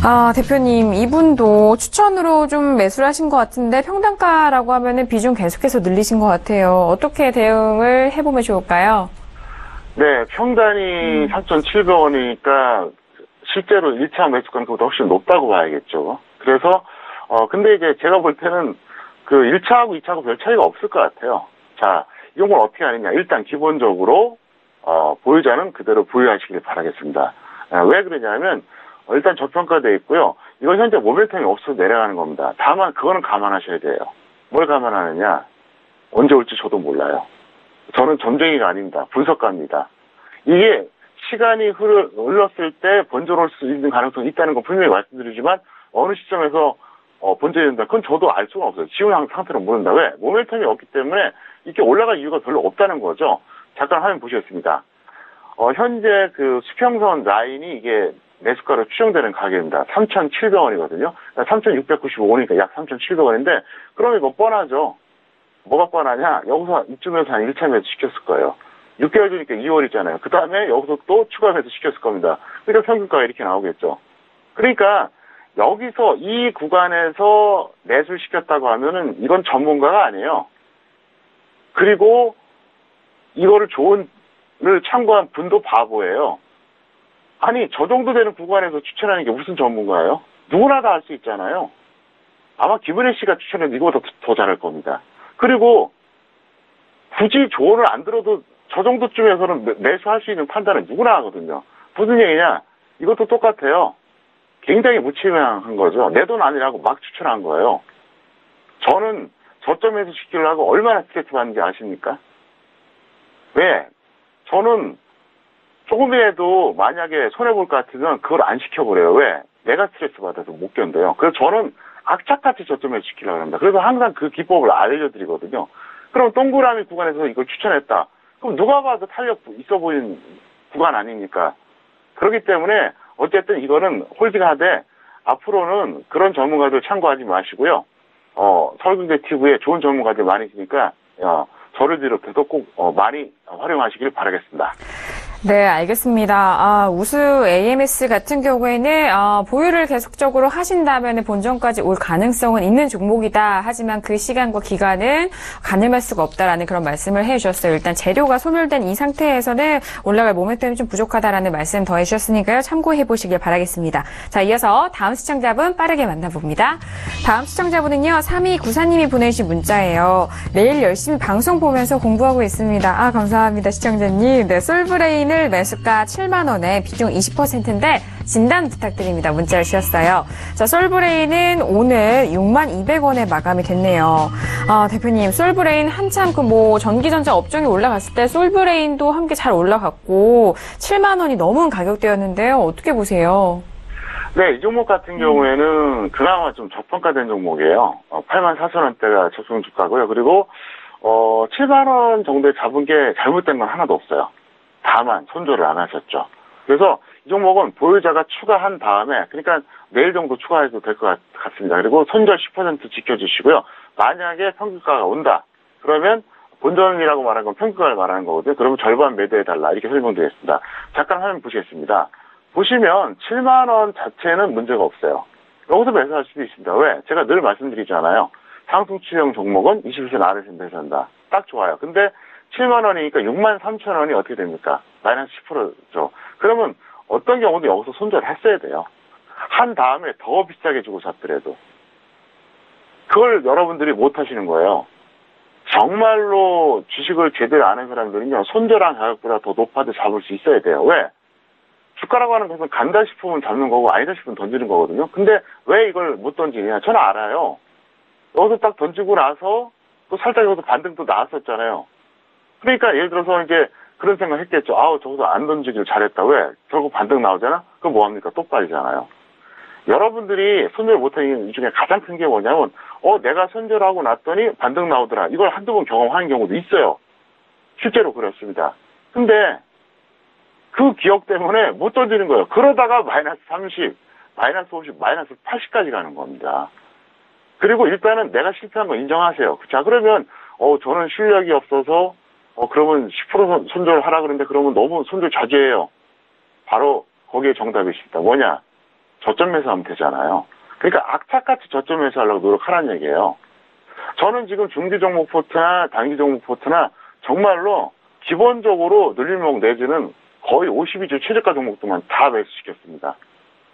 아, 대표님, 이분도 추천으로 좀 매수를 하신 것 같은데 평단가라고 하면은 비중 계속해서 늘리신 것 같아요. 어떻게 대응을 해보면 좋을까요? 네, 평단이 3,700원이니까 실제로 1차 매수가보다 훨씬 높다고 봐야겠죠. 그래서 근데 이제 제가 볼 때는 그 1차하고 2차하고 별 차이가 없을 것 같아요. 자, 이런 걸 어떻게 하느냐. 일단 기본적으로 보유자는 그대로 보유하시길 바라겠습니다. 왜 그러냐면 일단 저평가되어 있고요. 이건 현재 모멘텀이 없어서 내려가는 겁니다. 다만 그거는 감안하셔야 돼요. 뭘 감안하느냐. 언제 올지 저도 몰라요. 저는 점쟁이가 아닙니다. 분석가입니다. 이게 시간이 흘렀을 때 번져올 수 있는 가능성이 있다는 건 분명히 말씀드리지만 어느 시점에서 번져야 된다. 그건 저도 알 수가 없어요. 지금 상태는 모른다. 왜? 모멘텀이 없기 때문에 이렇게 올라갈 이유가 별로 없다는 거죠. 잠깐 화면 보시겠습니다. 현재 그 수평선 라인이 이게 매수가로 추정되는 가격입니다. 3,700원이거든요. 3,695원이니까 약 3,700원인데 그럼 이거 뻔하죠. 뭐가 뻔하냐? 여기서 이쯤에서 한 1차 매수 시켰을 거예요. 6개월 전이니까 2월이잖아요. 그 다음에 여기서 또 추가 매수 시켰을 겁니다. 그러니까 평균가가 이렇게 나오겠죠. 그러니까 여기서 이 구간에서 매수를 시켰다고 하면은 이건 전문가가 아니에요. 그리고 이거를 조언을 참고한 분도 바보예요. 아니, 저 정도 되는 구간에서 추천하는 게 무슨 전문가예요? 누구나 다 할 수 있잖아요. 아마 김은혜 씨가 추천해도 이거보다 더 잘할 겁니다. 그리고 굳이 조언을 안 들어도 저 정도쯤에서는 매수할 수 있는 판단은 누구나 하거든요. 무슨 얘기냐? 이것도 똑같아요. 굉장히 무치명한 거죠. 내 돈 아니라고 막 추천한 거예요. 저는 저점에서 시키려고 얼마나 스트레스 받는지 아십니까? 왜? 저는 조금이라도 만약에 손해볼 것 같으면 그걸 안 시켜버려요. 왜? 내가 스트레스 받아서 못 견뎌요. 그래서 저는 악착같이 저점에서 시키려고 합니다. 그래서 항상 그 기법을 알려드리거든요. 그럼 동그라미 구간에서 이걸 추천했다. 그럼 누가 봐도 탄력 있어 보이는 구간 아닙니까? 그렇기 때문에 어쨌든 이거는 홀딩하되 앞으로는 그런 전문가들 참고하지 마시고요. 서울경제TV에 좋은 전문가들 많이 있으니까 저를 비롯해서 꼭 많이 활용하시길 바라겠습니다. 네, 알겠습니다. 우수 AMS 같은 경우에는 보유를 계속적으로 하신다면 본전까지 올 가능성은 있는 종목이다. 하지만 그 시간과 기간은 가늠할 수가 없다라는 그런 말씀을 해주셨어요. 일단 재료가 소멸된 이 상태에서는 올라갈 모멘텀이 좀 부족하다라는 말씀 더해주셨으니까요. 참고해보시길 바라겠습니다. 자, 이어서 다음 시청자분 빠르게 만나봅니다. 다음 시청자분은요. 3294님이 보내주신 문자예요. 매일 열심히 방송 보면서 공부하고 있습니다. 감사합니다. 시청자님. 네, 솔브레인 매수가 7만원에 비중 20%인데 진단 부탁드립니다. 문자를 주셨어요. 자, 솔브레인은 오늘 6200원에 마감이 됐네요. 대표님, 솔브레인 한참 전기전자 업종이 올라갔을 때 솔브레인도 함께 잘 올라갔고 7만원이 넘은 가격대였는데요. 어떻게 보세요? 네, 이 종목 같은 경우에는 그나마 좀 저평가된 종목이에요. 84,000원대가 저평 주가고요. 그리고 7만원 정도에 잡은 게 잘못된 건 하나도 없어요. 다만 손절을 안 하셨죠. 그래서 이 종목은 보유자가 추가한 다음에 그러니까 내일 정도 추가해도 될 것 같습니다. 그리고 손절 10% 지켜주시고요. 만약에 평균가가 온다. 그러면 본전이라고 말하는 건 평균가를 말하는 거거든요. 그러면 절반 매도해달라. 이렇게 설명드리겠습니다. 잠깐 화면 보시겠습니다. 보시면 7만 원 자체는 문제가 없어요. 여기서 매수할 수도 있습니다. 왜? 제가 늘 말씀드리잖아요. 상승추형 종목은 21선 아래에서 매수한다. 딱 좋아요. 근데 7만 원이니까 6만 3천 원이 어떻게 됩니까? 마이너스 10%죠. 그러면 어떤 경우도 여기서 손절을 했어야 돼요. 한 다음에 더 비싸게 주고 샀더라도. 그걸 여러분들이 못 하시는 거예요. 정말로 주식을 제대로 아는 사람들은요, 손절한 가격보다 더 높아도 잡을 수 있어야 돼요. 왜? 주가라고 하는 것은 간다 싶으면 잡는 거고 아니다 싶으면 던지는 거거든요. 근데 왜 이걸 못 던지냐? 저는 알아요. 여기서 딱 던지고 나서 또 살짝 여기서 반등도 나왔었잖아요. 그러니까 예를 들어서 이제 그런 생각 했겠죠. 아우, 저기서 안 던지길 잘했다. 왜? 결국 반등 나오잖아? 그럼 뭐합니까? 또 빠지잖아요. 여러분들이 손절 못하는 이 중에 가장 큰 게 뭐냐면, 내가 손절하고 났더니 반등 나오더라. 이걸 한두 번 경험하는 경우도 있어요. 실제로 그렇습니다. 근데 그 기억 때문에 못 던지는 거예요. 그러다가 마이너스 30, 마이너스 50, 마이너스 80까지 가는 겁니다. 그리고 일단은 내가 실패한 거 인정하세요. 자, 그러면, 저는 실력이 없어서, 그러면 10% 손절하라 그러는데 그러면 너무 손절 자제해요. 바로 거기에 정답이 있습니다. 뭐냐? 저점 매수하면 되잖아요. 그러니까 악착같이 저점 매수하려고 노력하라는 얘기예요. 저는 지금 중기 종목 포트나 단기 종목 포트나 정말로 기본적으로 늘릴목 내지는 거의 52주 최저가 종목들만 다 매수시켰습니다.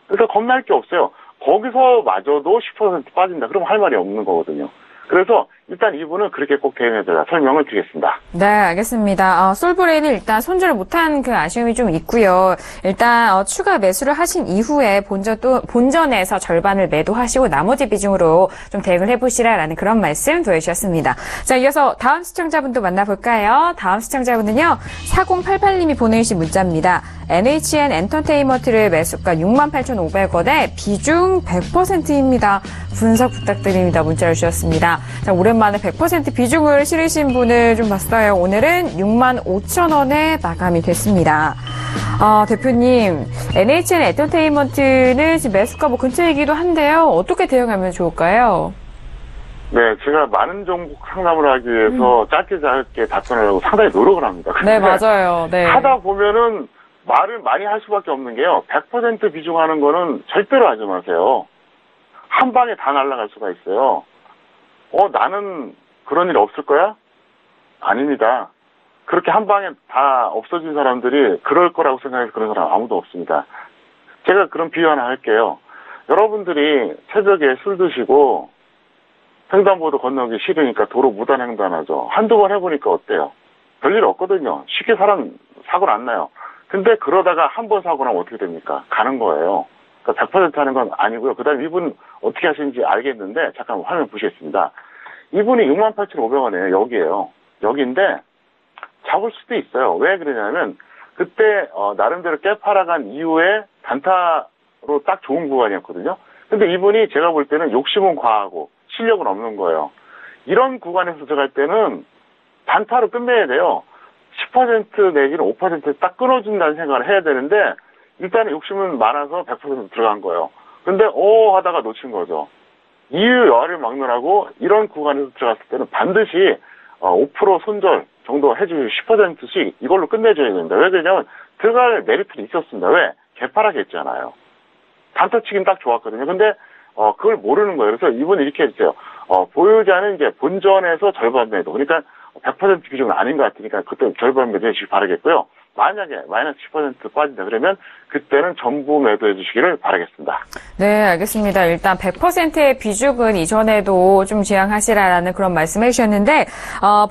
그러니까 겁날 게 없어요. 거기서 마저도 10% 빠진다. 그럼 할 말이 없는 거거든요. 그래서 일단 이분은 그렇게 꼭 대응해달라 설명을 드리겠습니다. 네, 알겠습니다. 솔브레인은 일단 손절을 못한 그 아쉬움이 좀 있고요. 일단 추가 매수를 하신 이후에 본전에서 절반을 매도하시고 나머지 비중으로 좀 대응을 해보시라라는 그런 말씀 도해주셨습니다. 자, 이어서 다음 시청자분도 만나볼까요? 다음 시청자분은요, 4088님이 보내주신 문자입니다. NHN 엔터테인먼트를 매수가 68,500원에 비중 100%입니다. 분석 부탁드립니다. 문자를 주셨습니다. 자, 오랜만에 100% 비중을 실으신 분을 좀 봤어요. 오늘은 65,000원에 마감이 됐습니다. 대표님, NHN 엔터테인먼트는 지금 매수가 근처이기도 한데요. 어떻게 대응하면 좋을까요? 네, 제가 많은 종목 상담을 하기 위해서 짧게 답변하려고 상당히 노력을 합니다. 네, 맞아요. 네. 하다 보면은 말을 많이 할 수밖에 없는 게요. 100% 비중하는 거는 절대로 하지 마세요. 한 방에 다 날아갈 수가 있어요. 나는 그런 일 없을 거야? 아닙니다. 그렇게 한 방에 다 없어진 사람들이 그럴 거라고 생각해서 그런 사람 아무도 없습니다. 제가 그런 비유 하나 할게요. 여러분들이 새벽에 술 드시고 횡단보도 건너기 싫으니까 도로 무단횡단하죠. 한두 번 해보니까 어때요? 별일 없거든요. 쉽게 사고는 안 나요. 근데 그러다가 한 번 사고 나면 어떻게 됩니까? 가는 거예요. 그러니까 100% 하는 건 아니고요. 그 다음에 이분 어떻게 하시는지 알겠는데 잠깐 화면 보시겠습니다. 이분이 68,500원이에요. 여기에요. 여기인데 잡을 수도 있어요. 왜 그러냐면 그때 나름대로 깨팔아간 이후에 단타로 딱 좋은 구간이었거든요. 근데 이분이 제가 볼 때는 욕심은 과하고 실력은 없는 거예요. 이런 구간에서 들어갈 때는 단타로 끝내야 돼요. 10% 내지는 5% 딱 끊어준다는 생각을 해야 되는데 일단은 욕심은 많아서 100% 들어간 거예요. 근데 하다가 놓친 거죠. 이유여하를 막느라고 이런 구간에서 들어갔을 때는 반드시 5% 손절 정도 해주시고 10%씩 이걸로 끝내줘야 된다. 왜 그러냐면 들어갈 메리트는 있었습니다. 왜? 개파랗게 했잖아요. 단타치긴 딱 좋았거든요. 근데 그걸 모르는 거예요. 그래서 이분이 이렇게 해주세요. 보유자는 이제 본전에서 절반 매도. 그러니까 100% 비중은 아닌 것 같으니까 그때 절반 매도해 주시기 바라겠고요. 만약에 마이너스 10% 빠진다 그러면 그때는 전부 매도해 주시기를 바라겠습니다. 네, 알겠습니다. 일단 100%의 비중은 이전에도 좀 지향하시라라는 그런 말씀해 주셨는데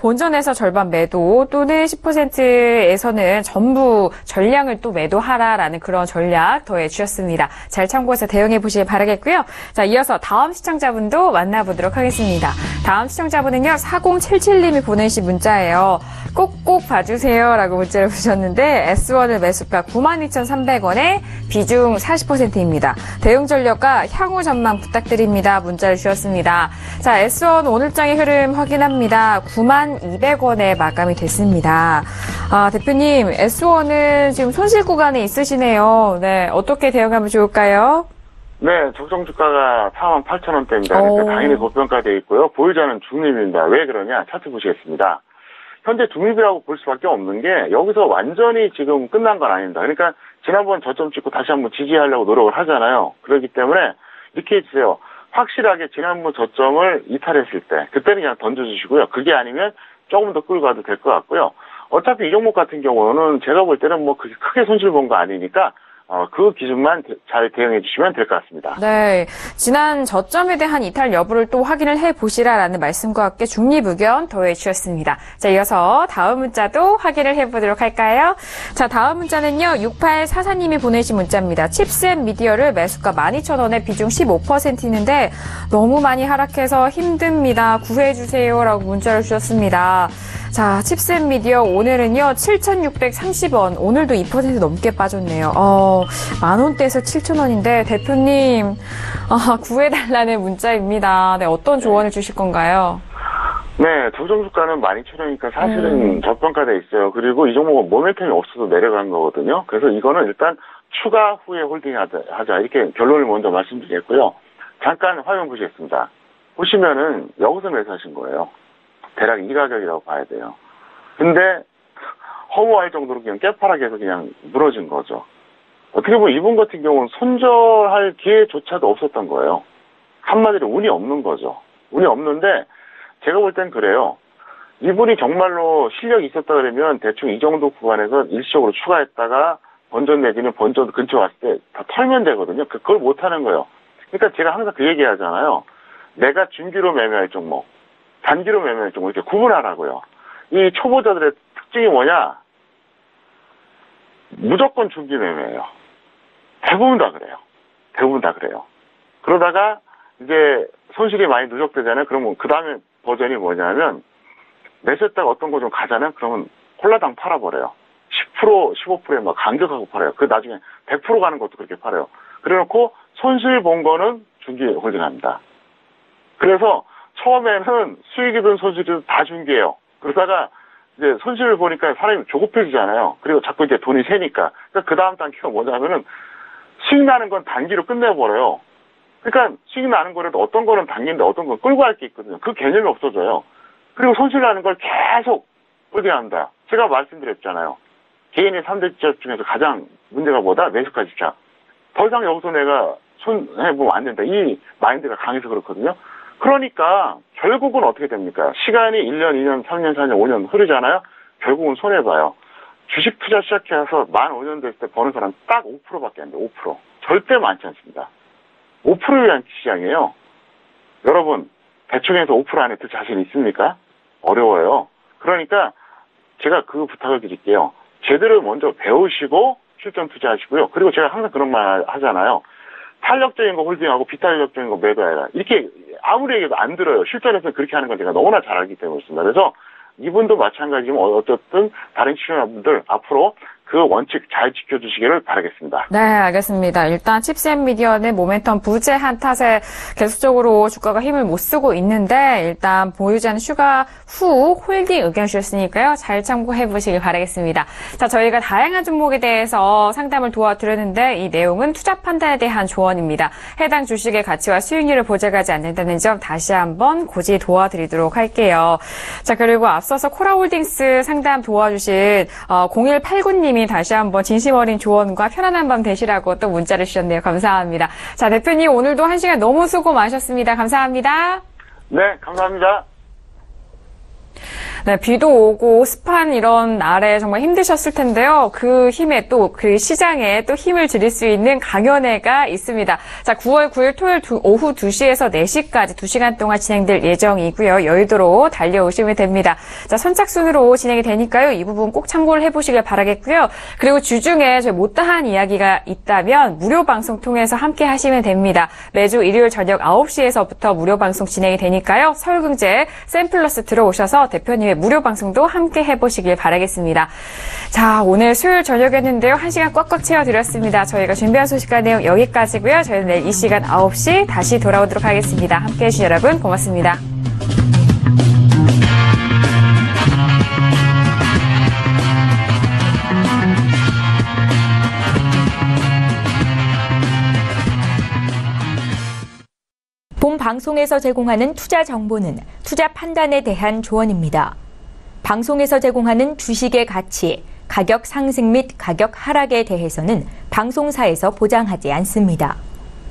본전에서 절반 매도 또는 10%에서는 전부 전량을 또 매도하라라는 그런 전략 더해 주셨습니다. 잘 참고해서 대응해 보시길 바라겠고요. 자, 이어서 다음 시청자분도 만나보도록 하겠습니다. 다음 시청자분은요, 4077님이 보내신 문자예요. 꼭꼭 봐주세요라고 문자를 주셨는데 S1을 매수가 92,300원에 비중 40%입니다. 대응 전략과 향후 전망 부탁드립니다. 문자를 주셨습니다. 자, S1 오늘장의 흐름 확인합니다. 92,200원에 마감이 됐습니다. 대표님, S1은 지금 손실 구간에 있으시네요. 네, 어떻게 대응하면 좋을까요? 네, 적정 주가가 48,000원대입니다. 그러니까 당연히 고평가되어 있고요. 보유자는 중립입니다. 왜 그러냐? 차트 보시겠습니다. 현재 중립이라고 볼 수밖에 없는 게 여기서 완전히 지금 끝난 건 아닙니다. 그러니까 지난번 저점 찍고 다시 한번 지지하려고 노력을 하잖아요. 그렇기 때문에 이렇게 해주세요. 확실하게 지난번 저점을 이탈했을 때 그때는 그냥 던져주시고요. 그게 아니면 조금 더 끌고 가도 될 것 같고요. 어차피 이 종목 같은 경우는 제가 볼 때는 뭐 그렇게 크게 손실 본 거 아니니까 그 기준만 잘 대응해 주시면 될 것 같습니다. 네, 지난 저점에 대한 이탈 여부를 또 확인을 해보시라라는 말씀과 함께 중립 의견 더해 주셨습니다. 자, 이어서 다음 문자도 확인을 해보도록 할까요? 자, 다음 문자는요. 6844님이 보내신 문자입니다. 칩셋미디어를 매수가 12,000원에 비중 15%인데 너무 많이 하락해서 힘듭니다. 구해주세요 라고 문자를 주셨습니다. 자, 칩셋미디어 오늘은요 7,630원, 오늘도 2% 넘게 빠졌네요. 만원대에서 7,000원인데 대표님 구해달라는 문자입니다. 네, 어떤 조언을 주실 건가요? 네, 조정주가는 12,000원이니까 사실은 저평가돼 있어요. 그리고 이 종목은 모멘텀이 없어서 내려간 거거든요. 그래서 이거는 일단 추가 후에 홀딩하자 이렇게 결론을 먼저 말씀드리겠고요. 잠깐 화면 보시겠습니다. 보시면은 여기서 매수하신 거예요. 대략 이 가격이라고 봐야 돼요. 근데 허무할 정도로 그냥 깨파랗게 해서 그냥 무너진 거죠. 어떻게 보면 이분 같은 경우는 손절할 기회조차도 없었던 거예요. 한마디로 운이 없는 거죠. 운이 없는데 제가 볼 땐 그래요. 이분이 정말로 실력이 있었다 그러면 대충 이 정도 구간에서 일시적으로 추가했다가 번전 내지는 번전 근처 왔을 때 다 털면 되거든요. 그걸 못하는 거예요. 그러니까 제가 항상 그 얘기 하잖아요. 내가 중기로 매매할 종목, 단기로 매매할 종목 이렇게 구분하라고요. 이 초보자들의 특징이 뭐냐? 무조건 중기 매매예요. 대부분 다 그래요. 대부분 다 그래요. 그러다가 이제 손실이 많이 누적되잖아요. 그러면 그 다음에 버전이 뭐냐면 매수했다가 어떤 거 좀 가잖아요. 그러면 홀라당 팔아버려요. 10%, 15%에 막 강력하고 팔아요. 그 나중에 100% 가는 것도 그렇게 팔아요. 그래놓고 손실 본 거는 중기 홀딩합니다. 그래서 처음에는 수익이든 손실이든 다 중기예요. 그러다가 이제 손실을 보니까 사람이 조급해지잖아요. 그리고 자꾸 이제 돈이 새니까. 그러니까 그 다음 단계가 뭐냐면은 수익 나는 건 단기로 끝내버려요. 그러니까 수익 나는 거라도 어떤 거는 단기인데 어떤 건 끌고 갈 게 있거든요. 그 개념이 없어져요. 그리고 손실 나는 걸 계속 홀딩한다. 제가 말씀드렸잖아요. 개인의 3대 집착 중에서 가장 문제가 뭐다? 매수가 집착. 더 이상 여기서 내가 손해보면 안 된다. 이 마인드가 강해서 그렇거든요. 그러니까 결국은 어떻게 됩니까? 시간이 1년, 2년, 3년, 4년, 5년 흐르잖아요. 결국은 손해봐요. 주식 투자 시작해서 만 5년 됐을 때 버는 사람 딱 5%밖에 안 돼요. 5%. 절대 많지 않습니다. 5%에 대한 시장이에요. 여러분, 대충해서 5% 안에 들 자신 있습니까? 어려워요. 그러니까 제가 그 부탁을 드릴게요. 제대로 먼저 배우시고 실전 투자하시고요. 그리고 제가 항상 그런 말 하잖아요. 탄력적인 거 홀딩하고 비탄력적인 거 매도해라. 이렇게 아무리 얘기해도 안 들어요. 실전에서 그렇게 하는 건 제가 너무나 잘 알기 때문에 그렇습니다. 그래서 이분도 마찬가지지만 어쨌든 다른 시청자분들 앞으로 그 원칙 잘 지켜주시기를 바라겠습니다. 네, 알겠습니다. 일단 칩셋미디어는 모멘텀 부재한 탓에 계속적으로 주가가 힘을 못 쓰고 있는데 일단 보유자는 추가 후 홀딩 의견 주셨으니까요. 잘 참고해 보시길 바라겠습니다. 자, 저희가 다양한 종목에 대해서 상담을 도와드렸는데 이 내용은 투자 판단에 대한 조언입니다. 해당 주식의 가치와 수익률을 보장하지 않는다는 점 다시 한번 고지 도와드리도록 할게요. 자, 그리고 앞서서 코라홀딩스 상담 도와주신 0189님이 다시 한번 진심 어린 조언과 편안한 밤 되시라고 또 문자를 주셨네요. 감사합니다. 자, 대표님 오늘도 한 시간 너무 수고 많으셨습니다. 감사합니다. 네, 감사합니다. 네, 비도 오고 습한 이런 날에 정말 힘드셨을 텐데요. 그 힘에 또 그 시장에 또 힘을 드릴 수 있는 강연회가 있습니다. 자, 9월 9일 토요일 오후 2시에서 4시까지 2시간 동안 진행될 예정이고요. 여의도로 달려오시면 됩니다. 자, 선착순으로 진행이 되니까요. 이 부분 꼭 참고를 해보시길 바라겠고요. 그리고 주중에 저희 못다한 이야기가 있다면 무료 방송 통해서 함께 하시면 됩니다. 매주 일요일 저녁 9시에서부터 무료 방송 진행이 되니까요. 서울경제 샘플러스 들어오셔서 대표님의 무료 방송도 함께 해보시길 바라겠습니다. 자, 오늘 수요일 저녁이었는데요. 1시간 꽉꽉 채워드렸습니다. 저희가 준비한 소식과 내용 여기까지고요. 저희는 내일 이 시간 9시 다시 돌아오도록 하겠습니다. 함께해 주신 여러분 고맙습니다. 본 방송에서 제공하는 투자 정보는 투자 판단에 대한 조언입니다. 방송에서 제공하는 주식의 가치, 가격 상승 및 가격 하락에 대해서는 방송사에서 보장하지 않습니다.